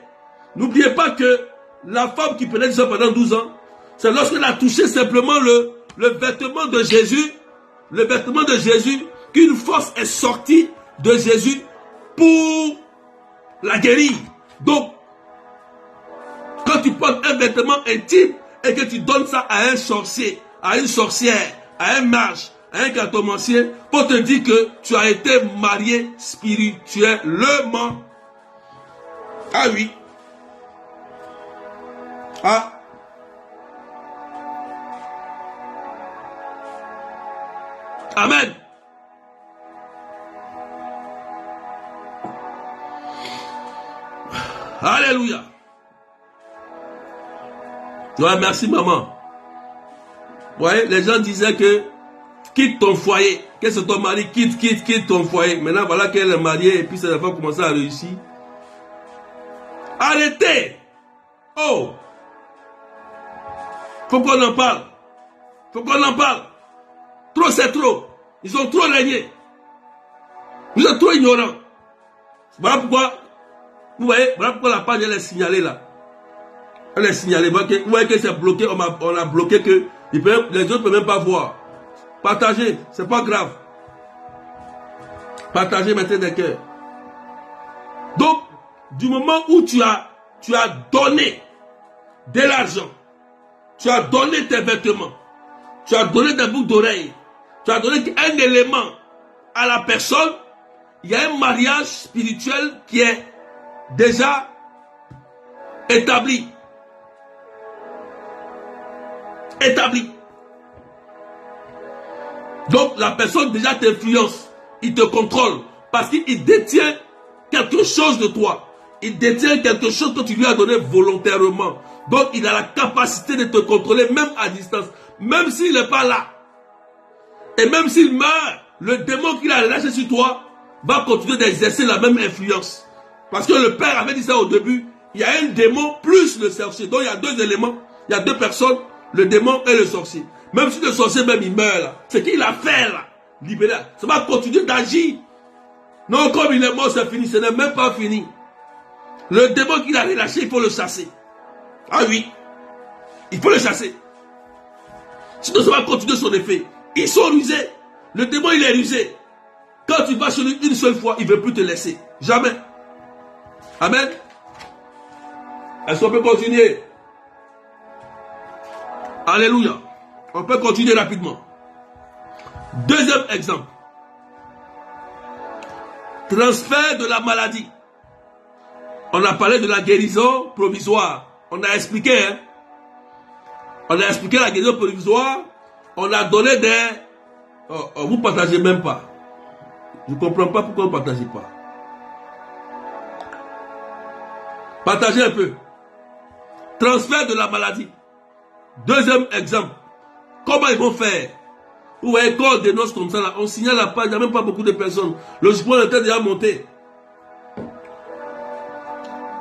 N'oubliez pas que la femme qui pénètre ça pendant 12 ans, c'est lorsqu'elle a touché simplement le vêtement de Jésus, qu'une force est sortie de Jésus pour la guérir. Donc, quand tu portes un vêtement intime et que tu donnes ça à un sorcier, à une sorcière, à un mage, à un cartomancien, pour te dire que tu as été marié spirituellement. Ah oui. Ah. Amen. Alléluia. Ouais, merci maman. Vous voyez, les gens disaient que quitte ton foyer, que c'est ton mari, quitte ton foyer. Maintenant, voilà qu'elle est mariée et puis ses enfants commencent à réussir. Arrêtez. Oh. Faut qu'on en parle. Faut qu'on en parle. Trop, c'est trop. Ils ont trop régné. Vous êtes trop ignorants. Voilà pourquoi, vous voyez, voilà pourquoi la page, elle est signalée là. Elle est signalée. Vous voyez que c'est bloqué, on a bloqué que les autres ne peuvent même pas voir. Partagez, c'est pas grave. Partagez, mettez des cœurs. Donc, du moment où tu as donné de l'argent, tu as donné tes vêtements, tu as donné des boucles d'oreilles, tu as donné un élément à la personne, il y a un mariage spirituel qui est déjà établi. Donc la personne déjà t'influence, il te contrôle, parce qu'il détient quelque chose de toi. Il détient quelque chose que tu lui as donné volontairement. Donc il a la capacité de te contrôler même à distance, même s'il n'est pas là. Et même s'il meurt, le démon qu'il a lâché sur toi va continuer d'exercer la même influence. Parce que le père avait dit ça au début, il y a un démon plus le sorcier. Donc il y a deux éléments, il y a deux personnes, le démon et le sorcier. Même si le sorcier même il meurt là, c'est qu'il a fait là, libéré, ça va continuer d'agir. Non, comme il est mort, c'est fini, ce n'est même pas fini. Le démon qu'il a relâché, il faut le chasser. Ah oui, il faut le chasser. Sinon ça va continuer son effet. Ils sont rusés. Le démon il est rusé. Quand tu vas chez lui une seule fois, il ne veut plus te laisser. Jamais. Amen. Est-ce qu'on peut continuer? Alléluia. On peut continuer rapidement. Deuxième exemple. Transfert de la maladie. On a parlé de la guérison provisoire. On a expliqué. Hein? On a expliqué la guérison provisoire. On a donné des... vous ne partagez même pas. Je ne comprends pas pourquoi vous ne partagez pas. Partagez un peu. Transfert de la maladie. Deuxième exemple. Comment ils vont faire? Vous voyez, quand on dénonce comme ça, là, on signale la page, il n'y a même pas beaucoup de personnes. Logiquement, on était déjà monté.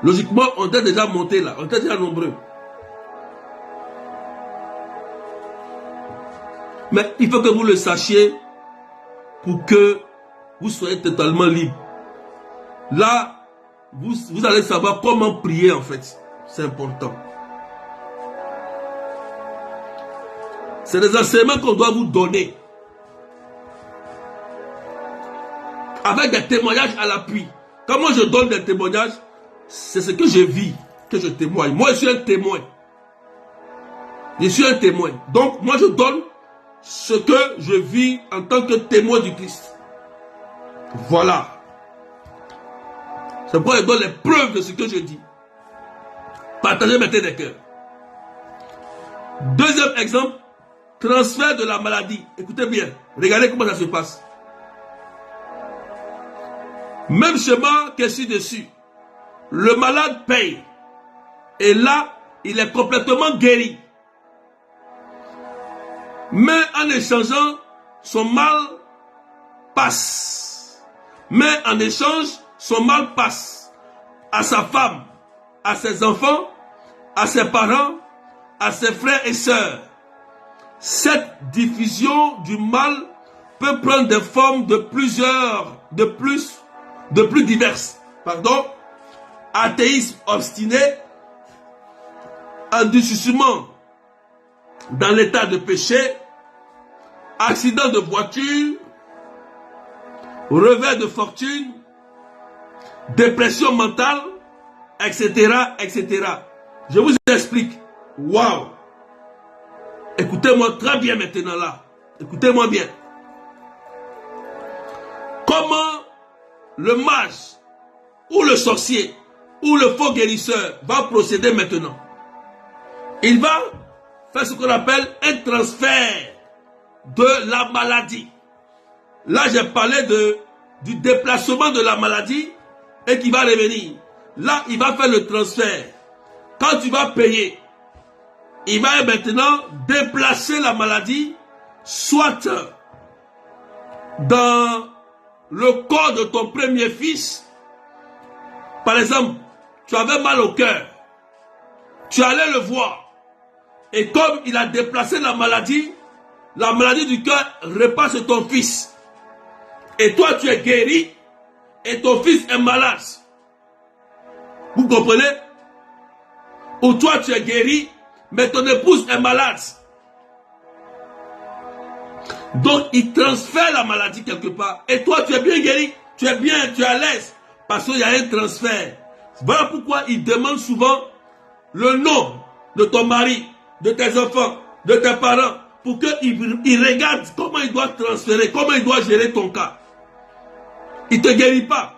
Logiquement, on était déjà monté là. On était déjà nombreux. Mais il faut que vous le sachiez pour que vous soyez totalement libre. Là, vous allez savoir comment prier en fait. C'est important. C'est des enseignements qu'on doit vous donner. Avec des témoignages à l'appui. Quand moi je donne des témoignages, c'est ce que je vis, que je témoigne. Moi je suis un témoin. Je suis un témoin. Donc moi je donne ce que je vis en tant que témoin du Christ. Voilà. C'est pourquoi je donne les preuves de ce que je dis. Partagez maintenant des cœurs. Deuxième exemple, transfert de la maladie. Écoutez bien, regardez comment ça se passe. Même schéma que ci-dessus. Le malade paye. Et là, il est complètement guéri. Mais en échangeant, son mal passe. Mais en échange, son mal passe à sa femme, à ses enfants à ses parents, à ses frères et sœurs. Cette diffusion du mal peut prendre des formes de plus diverses. Pardon. Athéisme obstiné, endurcissement dans l'état de péché, accident de voiture, revers de fortune, dépression mentale, etc., etc. Je vous explique. Waouh! Écoutez-moi très bien maintenant là. Écoutez-moi bien. Comment le mage ou le sorcier ou le faux guérisseur va procéder maintenant? Il va faire ce qu'on appelle un transfert de la maladie. Là, j'ai parlé du déplacement de la maladie et qui va revenir. Là, il va faire le transfert. Quand tu vas payer, il va maintenant déplacer la maladie, soit dans le corps de ton premier fils. Par exemple, tu avais mal au cœur. Tu allais le voir. Et comme il a déplacé la maladie du cœur repasse sur ton fils. Et toi, tu es guéri. Et ton fils est malade. Vous comprenez? Ou toi, tu es guéri, mais ton épouse est malade. Donc, il transfère la maladie quelque part. Et toi, tu es bien guéri. Tu es bien, tu es à l'aise. Parce qu'il y a un transfert. Voilà pourquoi il demande souvent le nom de ton mari, de tes enfants, de tes parents, pour qu'il regarde comment il doit transférer, comment il doit gérer ton cas. Il ne te guérit pas.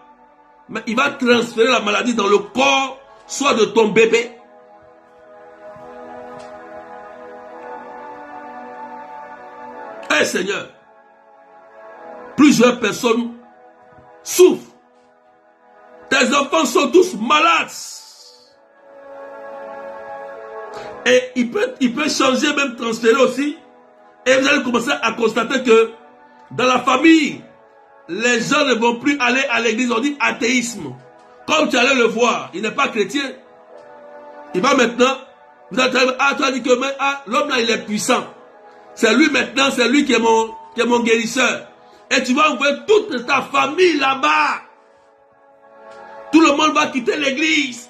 Mais il va transférer la maladie dans le corps, soit de ton bébé. Eh Seigneur, plusieurs personnes souffrent. Tes enfants sont tous malades. Et il peut changer, même transférer aussi. Et vous allez commencer à constater que dans la famille, les gens ne vont plus aller à l'église. On dit athéisme. Comme tu allais le voir, il n'est pas chrétien. Il va maintenant, vous allez dire, tu as dit que l'homme là il est puissant. C'est lui maintenant, c'est lui qui est mon guérisseur. Et tu vas envoyer toute ta famille là-bas. Tout le monde va quitter l'église.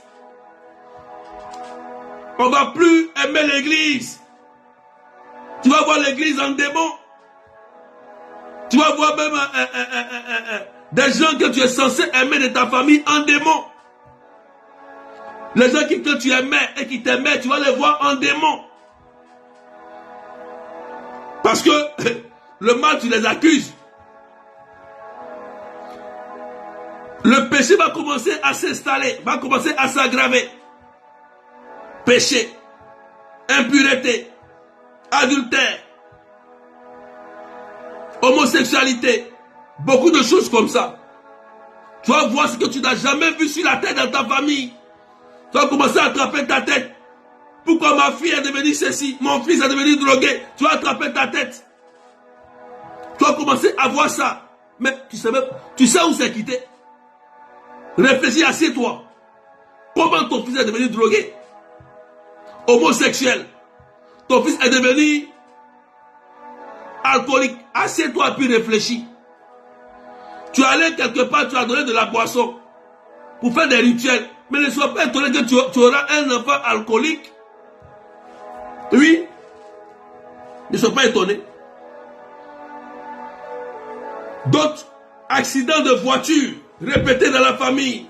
On ne va plus aimer l'église. Tu vas voir l'église en démon. Tu vas voir même des gens que tu es censé aimer de ta famille en démon. Les gens que tu aimais et qui t'aimaient, tu vas les voir en démon. Parce que le mal, tu les accuses. Le péché va commencer à s'installer, va commencer à s'aggraver. Péché, impureté, adultère, homosexualité, beaucoup de choses comme ça. Tu vas voir ce que tu n'as jamais vu sur la tête dans ta famille. Tu vas commencer à attraper ta tête. Pourquoi ma fille est devenue ceci, mon fils est devenu drogué? Tu vas attraper ta tête. Tu vas commencer à voir ça. Mais tu sais où c'est quitté? Réfléchis, assieds-toi. Comment ton fils est devenu drogué? Homosexuel. Ton fils est devenu alcoolique. Assieds-toi puis réfléchis. Tu allais quelque part, tu as donné de la boisson pour faire des rituels. Mais ne sois pas étonné que tu auras un enfant alcoolique. Oui. Ne sois pas étonné. D'autres accidents de voiture répétés dans la famille.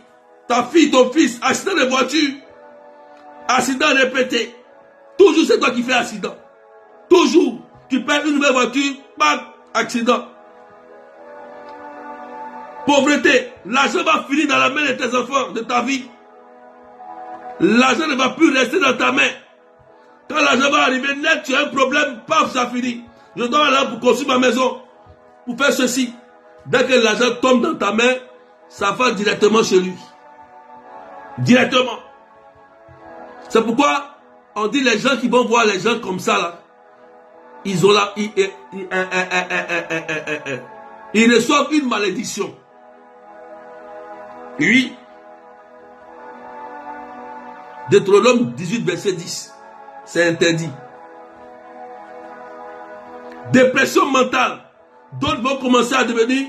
Ta fille, ton fils, accident de voiture. Accident répété. Toujours c'est toi qui fais accident. Toujours. Tu perds une nouvelle voiture, pas accident. Pauvreté. L'argent va finir dans la main de tes enfants, de ta vie. L'argent ne va plus rester dans ta main. Quand l'argent va arriver net, tu as un problème, paf, ça finit. Je dois aller pour construire ma maison, pour faire ceci. Dès que l'argent tombe dans ta main, ça va directement chez lui. Directement. C'est pourquoi on dit les gens qui vont voir les gens comme ça là, ils reçoivent une malédiction. Oui. Deutéronome 18, verset 10. C'est interdit. Dépression mentale. D'autres vont commencer à devenir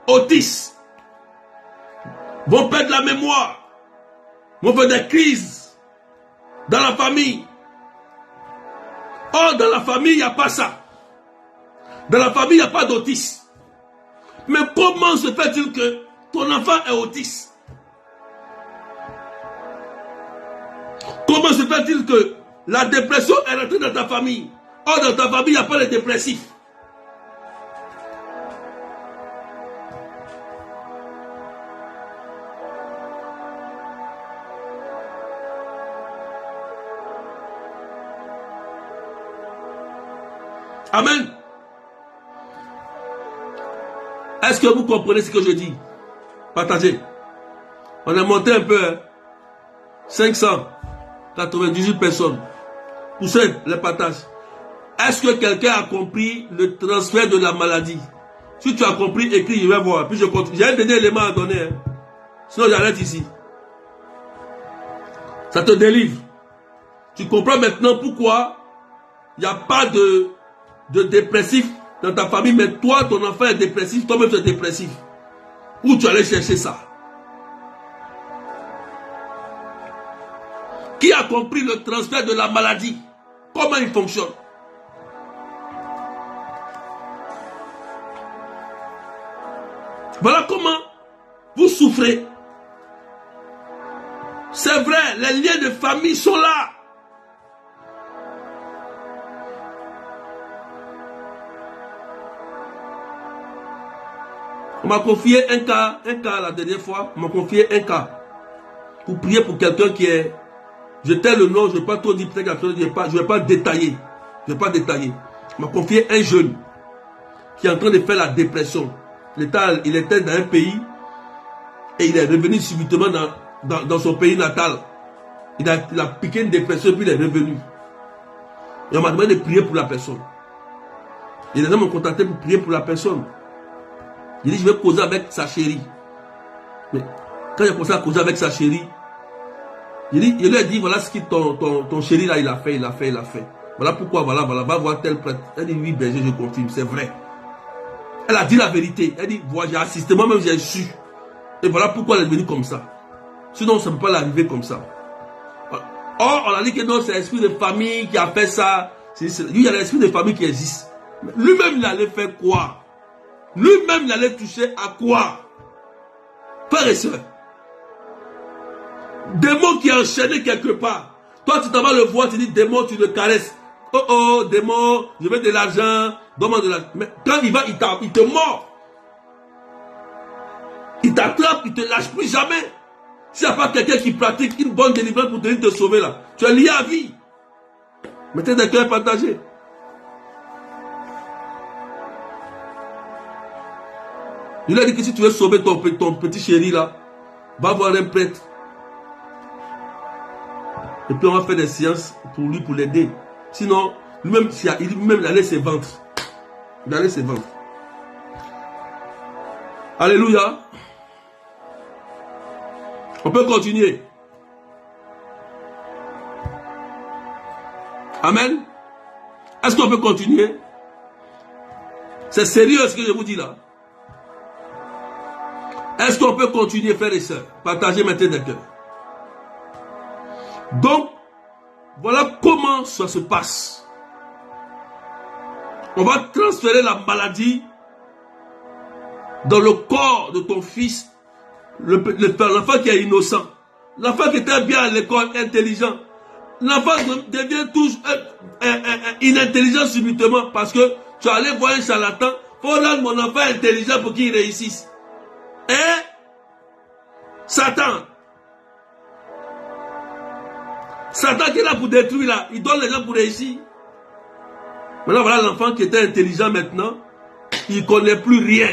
autistes. Vont perdre la mémoire. Vont faire des crises dans la famille. Or, dans la famille, il n'y a pas ça. Dans la famille, il n'y a pas d'autisme. Mais comment se fait-il que ton enfant est autiste? Comment se fait-il que la dépression est rentrée dans ta famille? Or, dans ta famille, il n'y a pas de dépressifs. Amen. Est-ce que vous comprenez ce que je dis? Partagez. On a monté un peu, hein? 598 personnes. Poussez les partages. Est-ce que quelqu'un a compris le transfert de la maladie? Si tu as compris, écris, je vais voir. Puis je continue. J'ai un dernier élément à donner. Hein? Sinon, j'arrête ici. Ça te délivre. Tu comprends maintenant pourquoi il n'y a pas de dépressif dans ta famille, mais toi, ton enfant est dépressif, toi-même tu es dépressif. Où tu allais chercher ça? Qui a compris le transfert de la maladie? Comment il fonctionne? Voilà comment vous souffrez. C'est vrai, les liens de famille sont là. On m'a confié un cas la dernière fois, on m'a confié un cas pour prier pour quelqu'un qui est, je tais le nom, je ne vais pas trop dire, peut-être que je ne vais pas détailler, on m'a confié un jeune qui est en train de faire la dépression. Il était dans un pays et il est revenu subitement dans son pays natal. Il a piqué une dépression puis il est revenu. Et on m'a demandé de prier pour la personne. Et les gens m'ont contacté pour prier pour la personne. Il dit, je vais causer avec sa chérie. Mais quand il a commencé à causer avec sa chérie, il lui a dit, voilà ce que ton chéri là, il a fait. Voilà pourquoi, voilà, va voir tel prêtre. Elle dit, oui, berger, je confirme, c'est vrai. Elle a dit la vérité. Elle dit, voilà, j'ai assisté, moi-même j'ai su. Et voilà pourquoi elle est devenue comme ça. Sinon, ça ne peut pas l'arriver comme ça. Or, on a dit que non, c'est l'esprit de famille qui a fait ça. Lui, il y a l'esprit de famille qui existe. Lui-même, il allait faire quoi? Lui-même, il allait toucher à quoi? Frères et sœurs, démon qui est enchaîné quelque part. Toi, tu t'en vas le voir, tu dis, démon, tu le caresses. Oh, démon, je veux de l'argent, donne-moi de l'argent. Mais quand il va, il te mord. Il t'attrape, il ne te lâche plus jamais. S'il n'y a pas quelqu'un qui pratique une bonne délivrance pour te sauver là, tu es lié à vie. Mettez des cœurs partagés. Il a dit que si tu veux sauver ton petit chéri là, va voir un prêtre. Et puis on va faire des séances pour lui, pour l'aider. Sinon, lui-même, il allait se vendre. Il allait se vendre. Alléluia. On peut continuer. Amen. Est-ce qu'on peut continuer? C'est sérieux ce que je vous dis là. Est-ce qu'on peut continuer, frères et sœurs? Partagez maintenant des cœurs. Donc, voilà comment ça se passe. On va transférer la maladie dans le corps de ton fils, l'enfant qui est innocent, l'enfant qui était bien à l'école, intelligent. L'enfant devient toujours inintelligent subitement parce que tu allais voir un charlatan. Il faut rendre mon enfant intelligent pour qu'il réussisse. Et Satan qui est là pour détruire là, il donne les gens pour réussir. Maintenant voilà l'enfant qui était intelligent maintenant, il ne connaît plus rien.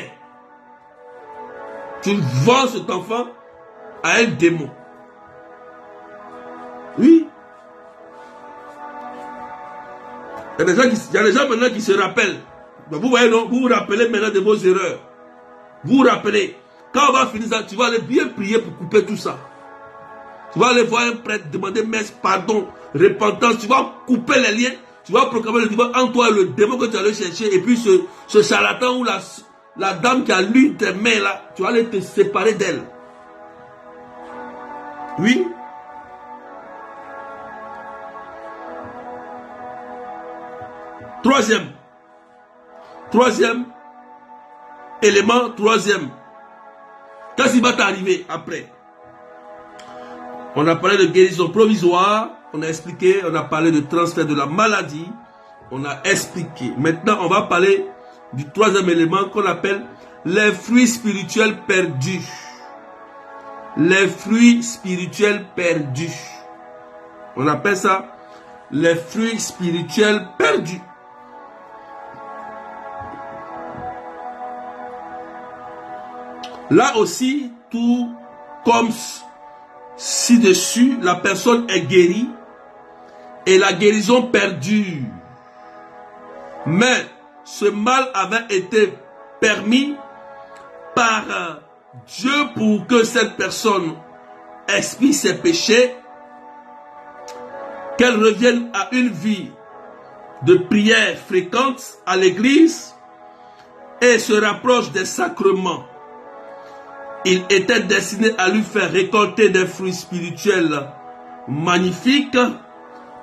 Tu vends cet enfant à un démon. Oui. Il y a des gens maintenant qui se rappellent. Vous voyez, non? Vous vous rappelez maintenant de vos erreurs. Vous vous rappelez. Quand on va finir ça, tu vas aller bien prier pour couper tout ça. Tu vas aller voir un prêtre, demander messe, pardon, repentance. Tu vas couper les liens. Tu vas proclamer le divorce entre toi et le démon que tu allais chercher. Et puis ce charlatan ou la dame qui a lu tes mains là, tu vas aller te séparer d'elle. Oui. Troisième élément, qu'est-ce qui va t'arriver après? On a parlé de guérison provisoire, on a expliqué, on a parlé de transfert de la maladie, on a expliqué. Maintenant, on va parler du troisième élément qu'on appelle les fruits spirituels perdus. Les fruits spirituels perdus. On appelle ça les fruits spirituels perdus. Là aussi, tout comme ci-dessus, la personne est guérie et la guérison perdure. Mais ce mal avait été permis par Dieu pour que cette personne expie ses péchés, qu'elle revienne à une vie de prière fréquente à l'église et se rapproche des sacrements. Il était destiné à lui faire récolter des fruits spirituels magnifiques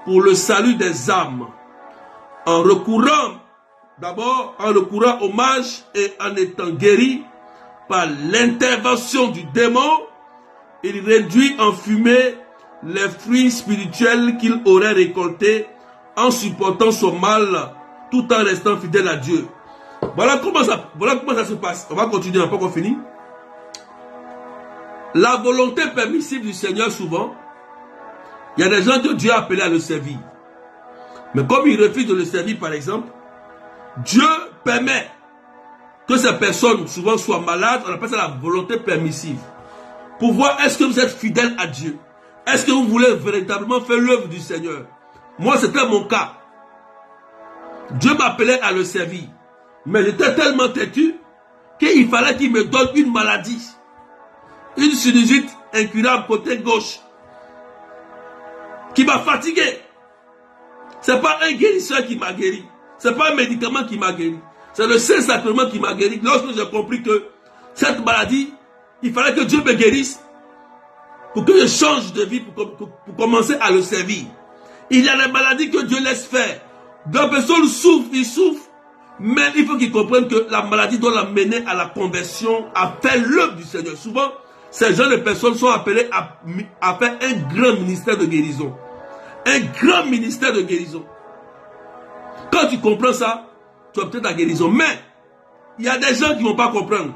pour le salut des âmes. En recourant au mage et en étant guéri par l'intervention du démon, il réduit en fumée les fruits spirituels qu'il aurait récoltés en supportant son mal tout en restant fidèle à Dieu. Voilà comment ça se passe. On va continuer, on n'a pas encore fini. La volonté permissive du Seigneur, souvent, il y a des gens que Dieu a appelés à le servir. Mais comme ils refusent de le servir, par exemple, Dieu permet que ces personnes, souvent, soient malades. On appelle ça la volonté permissive. Pour voir, est-ce que vous êtes fidèle à Dieu? Est-ce que vous voulez véritablement faire l'œuvre du Seigneur? Moi, c'était mon cas. Dieu m'appelait à le servir. Mais j'étais tellement têtu qu'il fallait qu'il me donne une maladie. Une sinusite incurable côté gauche qui m'a fatigué. Ce n'est pas un guérisseur qui m'a guéri. Ce n'est pas un médicament qui m'a guéri. C'est le Saint-Sacrement qui m'a guéri. Lorsque j'ai compris que cette maladie, il fallait que Dieu me guérisse pour que je change de vie, pour commencer à le servir. Il y a des maladies que Dieu laisse faire. La personne souffre, il souffre. Mais il faut qu'il comprenne que la maladie doit l'amener à la conversion, à faire l'œuvre du Seigneur. Souvent, ces jeunes personnes sont appelées à faire un grand ministère de guérison. Un grand ministère de guérison. Quand tu comprends ça, tu obtiens ta guérison. Mais, il y a des gens qui ne vont pas comprendre.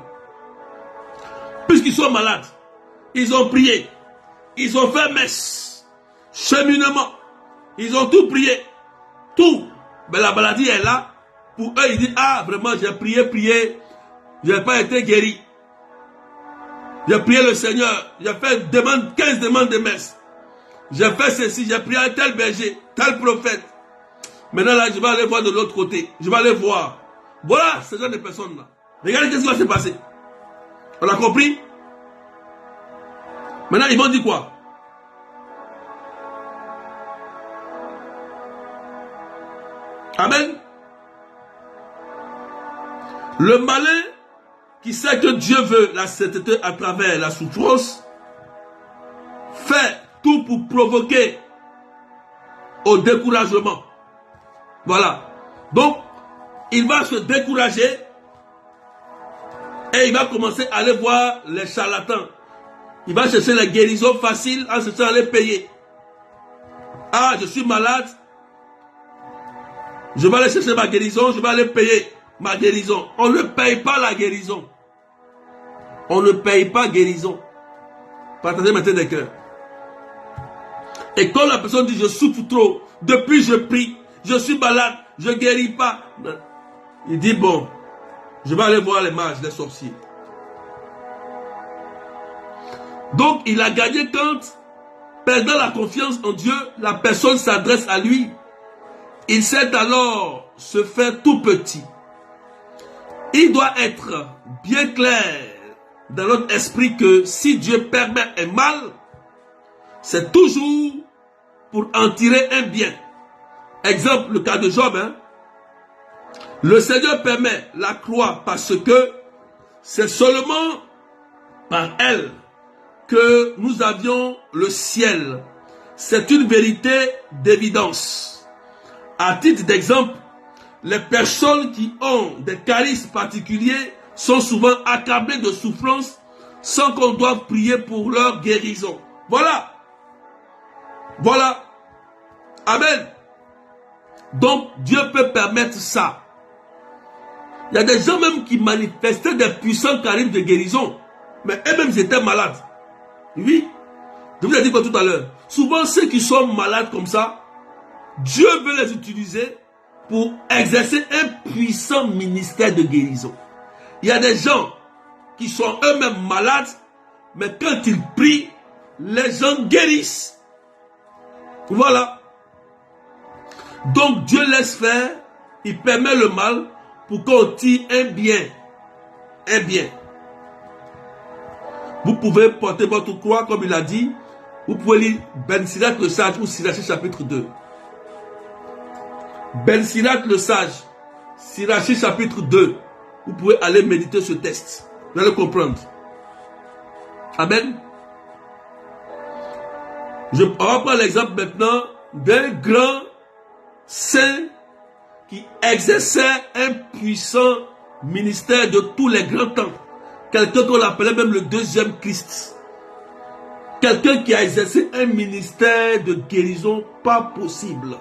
Puisqu'ils sont malades, ils ont prié, ils ont fait messe, cheminement, ils ont tout prié, tout. Mais la maladie est là. Pour eux, ils disent, ah, vraiment, j'ai prié, je n'ai pas été guéri. J'ai prié le Seigneur, j'ai fait 15 demandes de messe. J'ai fait ceci, j'ai prié à tel berger, tel prophète. Maintenant là, je vais aller voir de l'autre côté. Je vais aller voir. Voilà ce genre de personnes-là. Regardez ce qui va se passer. On a compris? Maintenant, ils vont dire quoi? Amen. Le malin qui sait que Dieu veut la sainteté à travers la souffrance, fait tout pour provoquer au découragement. Voilà. Donc, il va se décourager et il va commencer à aller voir les charlatans. Il va chercher les guérisons faciles en cherchant à les payer. Ah, je suis malade. Je vais aller chercher ma guérison, je vais aller payer ma guérison. On ne paye pas la guérison. On ne paye pas guérison. Partagez maintenant des cœurs. Et quand la personne dit je souffre trop, depuis je prie, je suis malade, je ne guéris pas. Il dit bon, je vais aller voir les mages, les sorciers. Donc il a gagné quand, perdant la confiance en Dieu, la personne s'adresse à lui. Il sait alors se faire tout petit. Il doit être bien clair dans notre esprit que si Dieu permet un mal, c'est toujours pour en tirer un bien. Exemple, le cas de Job. Le Seigneur permet la croix parce que c'est seulement par elle que nous avions le ciel. C'est une vérité d'évidence. À titre d'exemple, les personnes qui ont des charismes particuliers sont souvent accablées de souffrances sans qu'on doive prier pour leur guérison. Voilà. Voilà. Amen. Donc, Dieu peut permettre ça. Il y a des gens même qui manifestaient des puissants charismes de guérison. Mais eux-mêmes, ils étaient malades. Oui. Je vous ai dit quoi tout à l'heure. Souvent, ceux qui sont malades comme ça, Dieu veut les utiliser pour exercer un puissant ministère de guérison. Il y a des gens qui sont eux-mêmes malades, mais quand ils prient, les gens guérissent. Voilà. Donc Dieu laisse faire, il permet le mal pour qu'on tire un bien. Un bien. Vous pouvez porter votre croix comme il a dit. Vous pouvez lire Ben Sirac le sage ou Sirachie chapitre 2. Ben Sirac le sage, Sirachie chapitre 2. Vous pouvez aller méditer ce texte. Vous allez comprendre. Amen. On va prendre l'exemple maintenant d'un grand saint qui exerçait un puissant ministère de tous les grands temps. Quelqu'un qu'on appelait même le deuxième Christ. Quelqu'un qui a exercé un ministère de guérison pas possible.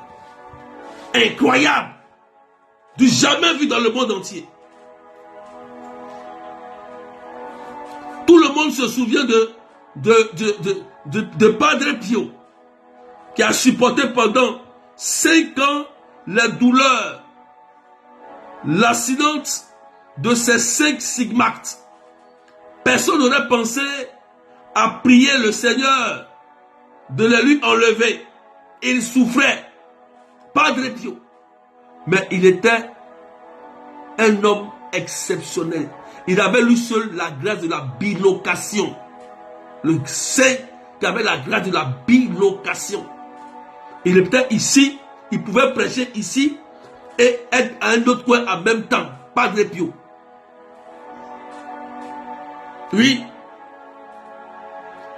Incroyable. Du jamais vu dans le monde entier. Tout le monde se souvient de Padre Pio, qui a supporté pendant 5 ans les douleurs lancinantes de ces 5 stigmates. Personne n'aurait pensé à prier le Seigneur de les lui enlever. Il souffrait. Padre Pio. Mais il était un homme exceptionnel. Il avait lui seul la grâce de la bilocation. Le saint qui avait la grâce de la bilocation. Il était ici, il pouvait prêcher ici et être à un autre coin en même temps. Padre Pio. Oui.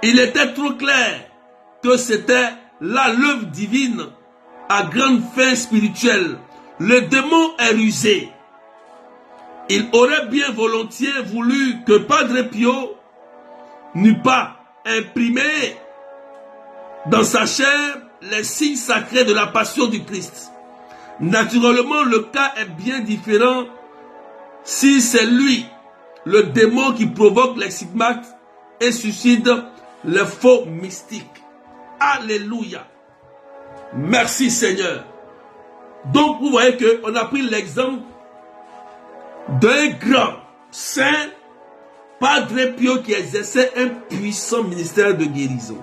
Il était trop clair que c'était là l'œuvre divine à grande fin spirituelle. Le démon est rusé. Il aurait bien volontiers voulu que Padre Pio n'eût pas imprimé dans sa chair les signes sacrés de la passion du Christ. Naturellement, le cas est bien différent si c'est lui, le démon, qui provoque les stigmates et suscite les faux mystiques. Alléluia. Merci Seigneur. Donc vous voyez qu'on a pris l'exemple d'un grand saint, Padre Pio, qui exerçait un puissant ministère de guérison.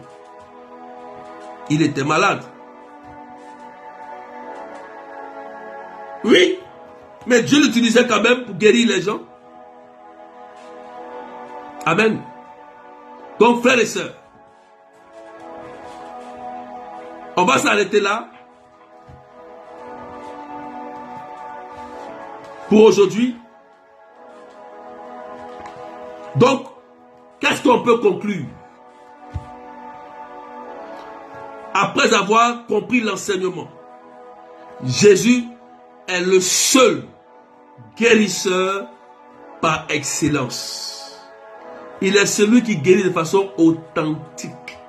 Il était malade. Oui, mais Dieu l'utilisait quand même pour guérir les gens. Amen. Donc frères et sœurs, on va s'arrêter là pour aujourd'hui. Donc, qu'est-ce qu'on peut conclure? Après avoir compris l'enseignement, Jésus est le seul guérisseur par excellence. Il est celui qui guérit de façon authentique.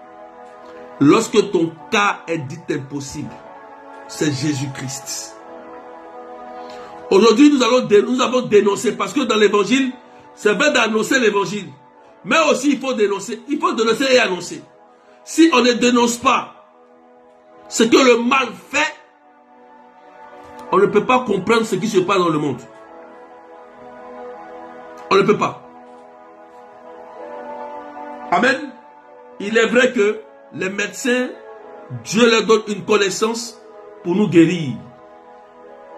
Lorsque ton cas est dit impossible, c'est Jésus-Christ. Aujourd'hui, nous avons dénoncé, parce que dans l'évangile, c'est vrai d'annoncer l'évangile. Mais aussi, il faut dénoncer et annoncer. Si on ne dénonce pas ce que le mal fait, on ne peut pas comprendre ce qui se passe dans le monde. On ne peut pas. Amen. Il est vrai que les médecins, Dieu leur donne une connaissance pour nous guérir.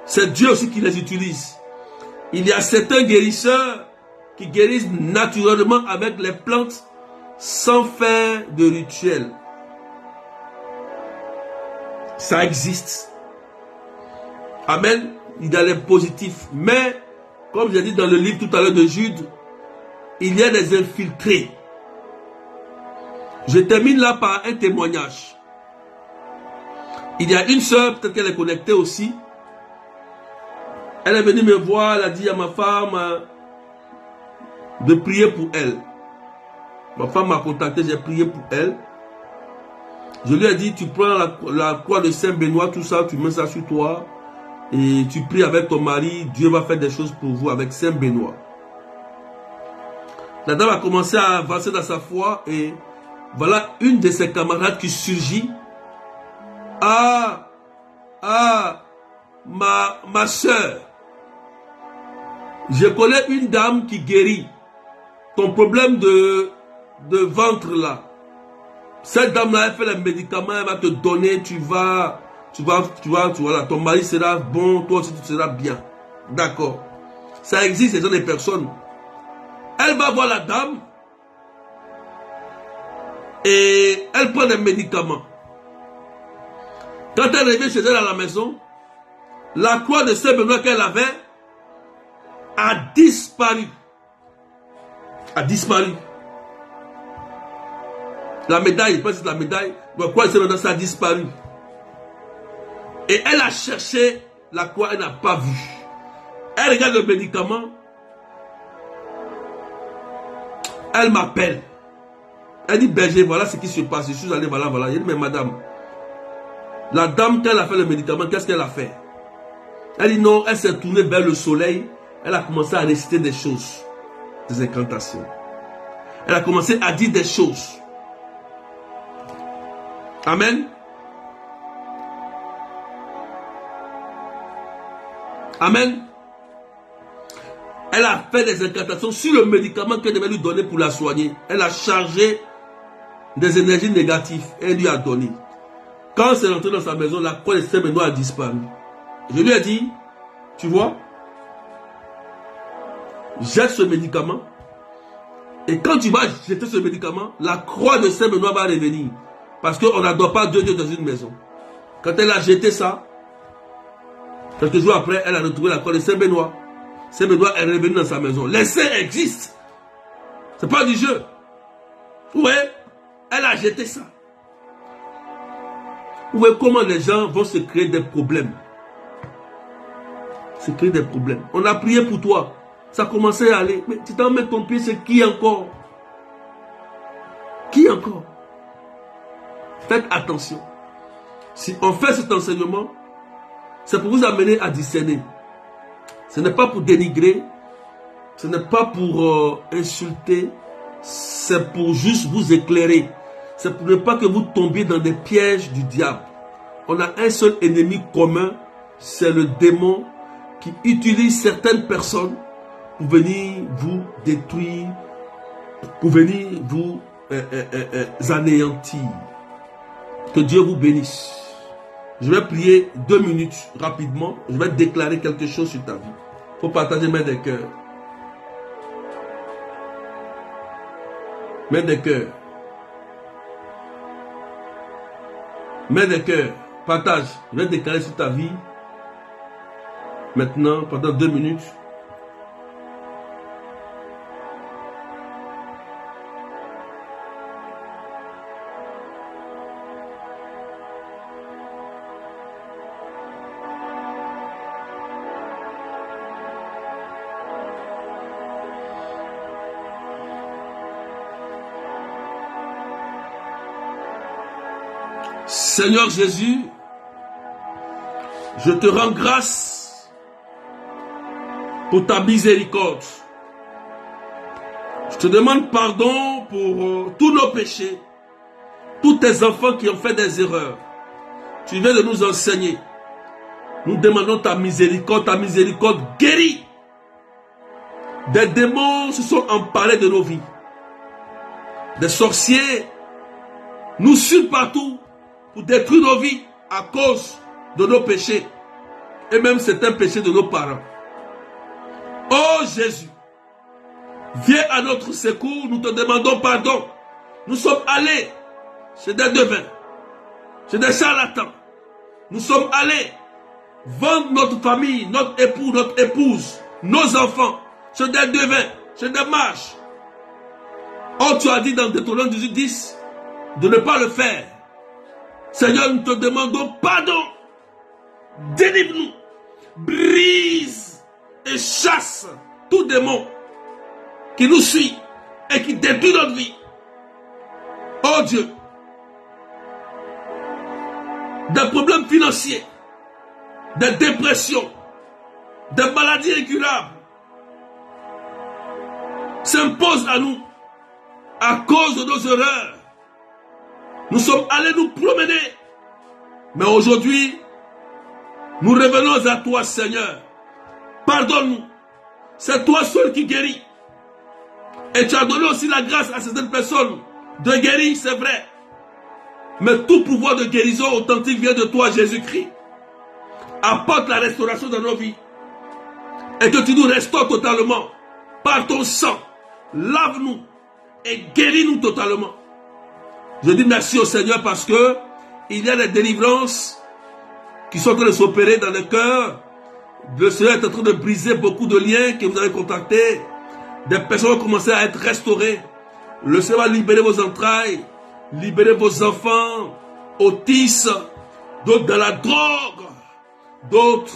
C'est Dieu aussi qui les utilise. Il y a certains guérisseurs qui guérissent naturellement avec les plantes sans faire de rituel. Ça existe. Amen. Il y a les positifs. Mais, comme j'ai dit dans le livre tout à l'heure de Jude, il y a des infiltrés. Je termine là par un témoignage. Il y a une sœur, peut-être qu'elle est connectée aussi. Elle est venue me voir, elle a dit à ma femme de prier pour elle. Ma femme m'a contacté, j'ai prié pour elle. Je lui ai dit, tu prends la croix de Saint-Benoît, tout ça, tu mets ça sur toi. Et tu pries avec ton mari, Dieu va faire des choses pour vous avec Saint-Benoît. La dame a commencé à avancer dans sa foi et voilà une de ses camarades qui surgit. Ma soeur, je connais une dame qui guérit ton problème de ventre là. Cette dame-là, elle fait les médicaments, elle va te donner, voilà, ton mari sera bon, toi aussi tu seras bien. D'accord. Ça existe, ce sont des personnes. Elle va voir la dame et elle prend des médicaments. Quand elle revient chez elle à la maison, la croix de Saint-Benoît qu'elle avait a disparu. A disparu. La médaille, je pense que c'est la médaille, la croix de Saint-Benoît, ça a disparu. Et elle a cherché la croix, elle n'a pas vu. Elle regarde le médicament. Elle m'appelle. Elle dit, berger, voilà ce qui se passe. Je suis allé, voilà. Elle dit, mais madame, la dame, quand elle a fait le médicament, qu'est-ce qu'elle a fait? Elle dit, non, elle s'est tournée vers le soleil. Elle a commencé à réciter des choses, des incantations. Elle a commencé à dire des choses. Amen. Amen. Elle a fait des incantations sur le médicament qu'elle devait lui donner pour la soigner. Elle a chargé des énergies négatives et elle lui a donné. Quand c'est rentré dans sa maison, la croix de Saint-Benoît a disparu. Je lui ai dit, tu vois, jette ce médicament. Et quand tu vas jeter ce médicament, la croix de Saint-Benoît va revenir. Parce qu'on n'adore pas Dieu dans une maison. Quand elle a jeté ça, quelques jours après, elle a retrouvé la croix de Saint-Benoît. Saint-Benoît est revenu dans sa maison. Les saints existent. Ce n'est pas du jeu. Ouais, elle a jeté ça. Vous voyez comment les gens vont se créer des problèmes. Se créer des problèmes. On a prié pour toi. Ça a commencé à aller. Mais tu t'en mets ton pied, c'est qui encore? Qui encore? Faites attention. Si on fait cet enseignement, c'est pour vous amener à discerner. Ce n'est pas pour dénigrer. Ce n'est pas pour insulter. C'est pour juste vous éclairer. C'est pour ne pas que vous tombiez dans des pièges du diable. On a un seul ennemi commun, c'est le démon qui utilise certaines personnes pour venir vous détruire, pour venir vous anéantir. Que Dieu vous bénisse. Je vais prier 2 minutes rapidement. Je vais déclarer quelque chose sur ta vie. Il faut partager main des cœurs. Main des cœurs. Main des cœurs. Partage. Je vais déclarer sur ta vie. Maintenant, pendant 2 minutes. Seigneur Jésus, je te rends grâce pour ta miséricorde. Je te demande pardon pour tous nos péchés, tous tes enfants qui ont fait des erreurs. Tu viens de nous enseigner. Nous demandons ta miséricorde guérit. Des démons se sont emparés de nos vies. Des sorciers nous suivent partout pour détruire nos vies à cause de nos péchés. Et même certains péchés de nos parents. Oh Jésus, viens à notre secours, nous te demandons pardon. Nous sommes allés chez des devins, chez des charlatans. nous sommes allés vendre notre famille, notre époux, notre épouse, nos enfants, chez des devins, chez des mages. Or, tu as dit dans Deutéronome 18:10 de ne pas le faire. Seigneur, nous te demandons pardon. Délivre-nous. Brise et chasse tout démon qui nous suit et qui détruit notre vie. Oh Dieu, des problèmes financiers, des dépressions, des maladies incurables s'imposent à nous à cause de nos erreurs. Nous sommes allés nous promener, mais aujourd'hui, nous revenons à toi, Seigneur. Pardonne-nous. C'est toi seul qui guéris. Et tu as donné aussi la grâce à certaines personnes de guérir, c'est vrai. Mais tout pouvoir de guérison authentique vient de toi, Jésus-Christ. Apporte la restauration dans nos vies. Et que tu nous restaures totalement. Par ton sang, lave-nous et guéris-nous totalement. Je dis merci au Seigneur parce que il y a des délivrances qui sont en train de s'opérer dans le cœur. Le Seigneur est en train de briser beaucoup de liens que vous avez contactés. Des personnes vont commencer à être restaurées. Le Seigneur va libérer vos entrailles, libérer vos enfants, autistes, d'autres dans la drogue, d'autres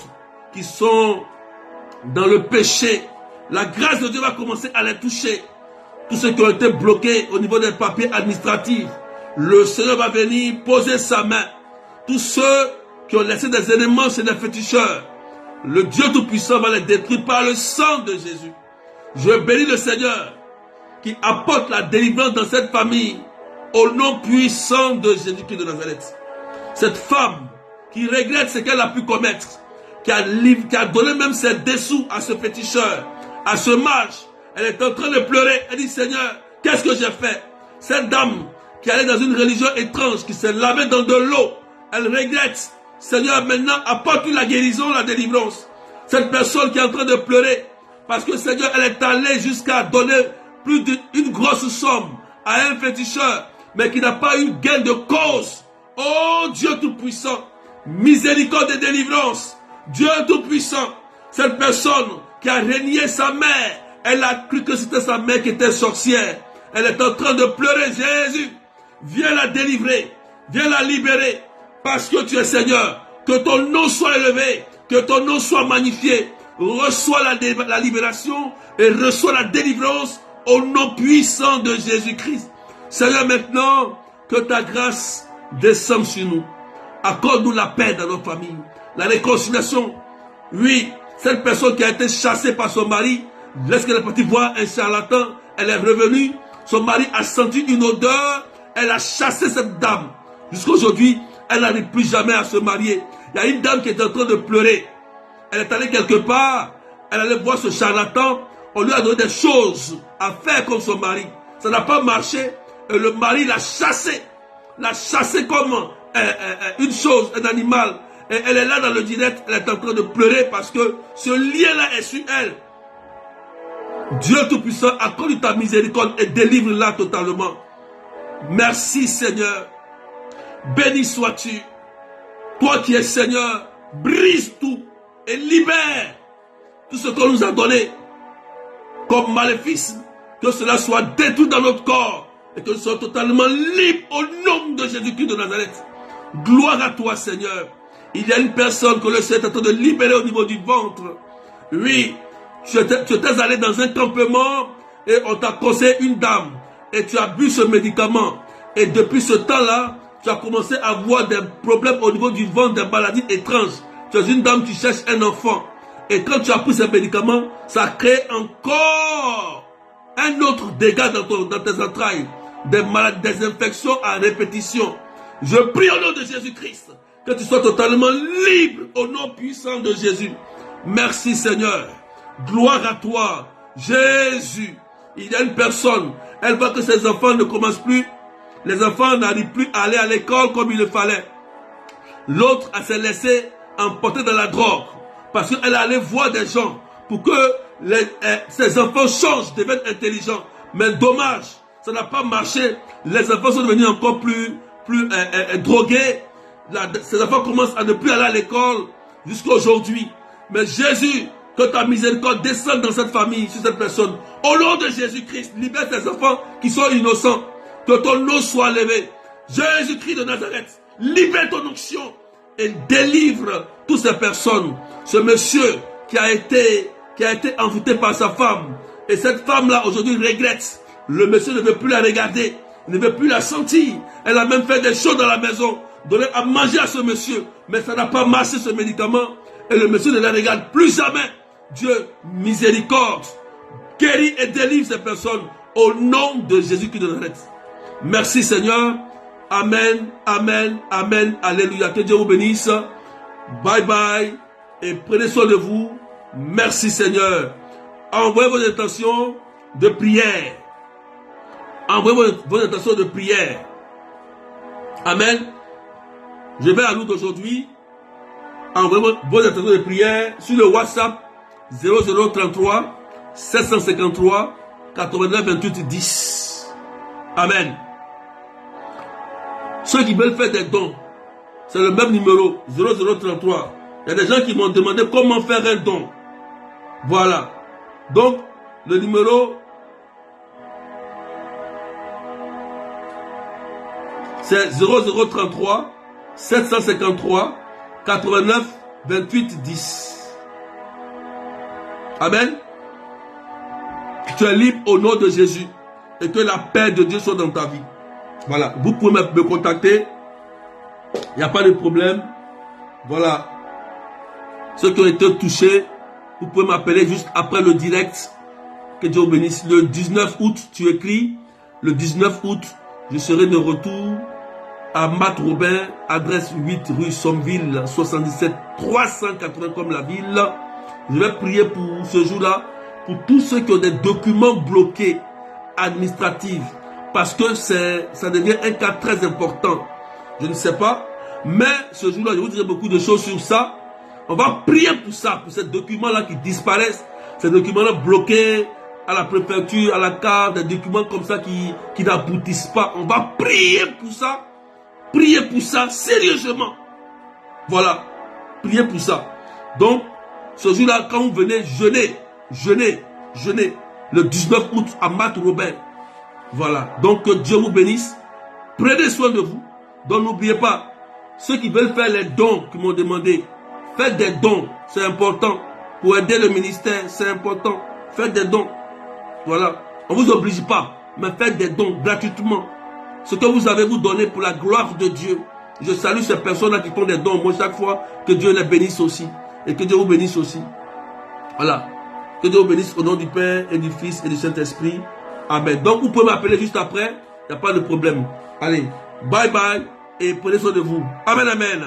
qui sont dans le péché. La grâce de Dieu va commencer à les toucher. Tous ceux qui ont été bloqués au niveau des papiers administratifs, le Seigneur va venir poser sa main. Tous ceux qui ont laissé des éléments chez des féticheurs, le Dieu Tout-Puissant va les détruire par le sang de Jésus. Je bénis le Seigneur qui apporte la délivrance dans cette famille au nom puissant de Jésus-Christ de Nazareth. Cette femme qui regrette ce qu'elle a pu commettre, qui a donné même ses dessous à ce féticheur, à ce mage, elle est en train de pleurer. Elle dit, Seigneur, qu'est-ce que j'ai fait? Cette dame qui allait dans une religion étrange, qui s'est lavée dans de l'eau, elle regrette. Seigneur, maintenant, apporte-lui la guérison, la délivrance. Cette personne qui est en train de pleurer, parce que Seigneur, elle est allée jusqu'à donner plus d'une grosse somme à un féticheur, mais qui n'a pas eu gain de cause. Oh Dieu Tout-Puissant, miséricorde et délivrance. Dieu Tout-Puissant, cette personne qui a renié sa mère, elle a cru que c'était sa mère qui était sorcière. Elle est en train de pleurer. Jésus, viens la délivrer, viens la libérer, parce que tu es Seigneur. Que ton nom soit élevé, que ton nom soit magnifié. Reçois la libération et reçois la délivrance au nom puissant de Jésus-Christ. Seigneur, maintenant, que ta grâce descende sur nous. Accorde-nous la paix dans nos familles, la réconciliation. Oui, cette personne qui a été chassée par son mari, lorsqu'elle est partie voir un charlatan, elle est revenue, son mari a senti une odeur, elle a chassé cette dame. Jusqu'à aujourd'hui, elle n'arrive plus jamais à se marier. Il y a une dame qui est en train de pleurer. Elle est allée quelque part, elle allait voir ce charlatan, on lui a donné des choses à faire comme son mari. Ça n'a pas marché, et le mari l'a chassé comme une chose, un animal. Et elle est là dans le direct, elle est en train de pleurer parce que ce lien-là est sur elle. Dieu Tout-Puissant, accorde ta miséricorde et délivre-la totalement. Merci Seigneur. Béni sois-tu. Toi qui es Seigneur, brise tout et libère tout ce qu'on nous a donné comme maléfice. Que cela soit détruit dans notre corps et que nous soyons totalement libres au nom de Jésus-Christ de Nazareth. Gloire à toi Seigneur. Il y a une personne que le Seigneur est en train de libérer au niveau du ventre. Oui, tu étais allé dans un campement et on t'a conseillé une dame et tu as bu ce médicament. Et depuis ce temps-là, tu as commencé à avoir des problèmes au niveau du ventre, des maladies étranges. Tu es une dame qui cherche un enfant. Et quand tu as pris ces médicaments, ça crée encore un autre dégât dans tes entrailles. Des maladies, des infections à répétition. Je prie au nom de Jésus-Christ que tu sois totalement libre au nom puissant de Jésus. Merci Seigneur. Gloire à toi. Jésus. Il y a une personne, elle voit que ses enfants ne commencent plus. Les enfants n'arrivent plus à aller à l'école comme il le fallait. L'autre s'est laissé emporter dans la drogue. Parce qu'elle allait voir des gens pour que ses enfants changent, deviennent intelligents. Mais dommage, ça n'a pas marché. Les enfants sont devenus encore plus drogués. Ces enfants commencent à ne plus aller à l'école jusqu'à aujourd'hui. Mais Jésus, que ta miséricorde descende dans cette famille, sur cette personne. Au nom de Jésus-Christ, libère tes enfants qui sont innocents. Que ton nom soit levé. Jésus-Christ de Nazareth, libère ton onction et délivre toutes ces personnes. Ce monsieur qui a été envoûté par sa femme. Et cette femme-là, aujourd'hui, regrette. Le monsieur ne veut plus la regarder. Il ne veut plus la sentir. Elle a même fait des choses dans la maison. Donner à manger à ce monsieur. Mais ça n'a pas marché, ce médicament. Et le monsieur ne la regarde plus jamais. Dieu, miséricorde. Guéris et délivre ces personnes. Au nom de Jésus-Christ de Nazareth. Merci Seigneur. Amen, amen, amen. Alléluia. Que Dieu vous bénisse. Bye bye. Et prenez soin de vous. Merci Seigneur. Envoyez vos intentions de prière. Envoyez vos intentions de prière. Amen. Je vais à l'autre aujourd'hui. Envoyez vos intentions de prière sur le WhatsApp 0033 753 89 28 10. Amen. Ceux qui veulent faire des dons, c'est le même numéro 0033. Il y a des gens qui m'ont demandé comment faire un don. Voilà. Donc, le numéro, c'est 0033 753 89 28 10. Amen. Tu es libre au nom de Jésus et que la paix de Dieu soit dans ta vie. Voilà. Vous pouvez me contacter. Il n'y a pas de problème. Voilà. Ceux qui ont été touchés, vous pouvez m'appeler juste après le direct. Que Dieu vous bénisse. Le 19 août, tu écris. Le 19 août, je serai de retour à Matt Robin, adresse 8 rue Sommeville, 77 380 comme la ville. Je vais prier pour ce jour-là, pour tous ceux qui ont des documents bloqués administratifs, parce que ça devient un cas très important. Je ne sais pas, mais ce jour-là, je vous dirai beaucoup de choses sur ça. On va prier pour ça, pour ces documents-là qui disparaissent, ces documents-là bloqués à la préfecture, à la carte, des documents comme ça qui n'aboutissent pas. On va prier pour ça. Priez pour ça sérieusement. Voilà. Priez pour ça. Donc, ce jour-là, quand vous venez jeûner, le 19 août à Matt Robin. Voilà. Donc, que Dieu vous bénisse. Prenez soin de vous. Donc, n'oubliez pas, ceux qui veulent faire les dons qui m'ont demandé, faites des dons. C'est important. Pour aider le ministère, c'est important. Faites des dons. Voilà. On ne vous oblige pas, mais faites des dons gratuitement. Ce que vous avez, vous donnez pour la gloire de Dieu. Je salue ces personnes-là qui font des dons. Moi, chaque fois, que Dieu les bénisse aussi. Et que Dieu vous bénisse aussi. Voilà. Que Dieu vous bénisse au nom du Père et du Fils et du Saint-Esprit. Amen. Donc, vous pouvez m'appeler juste après. Il n'y a pas de problème. Allez. Bye bye. Et prenez soin de vous. Amen, amen.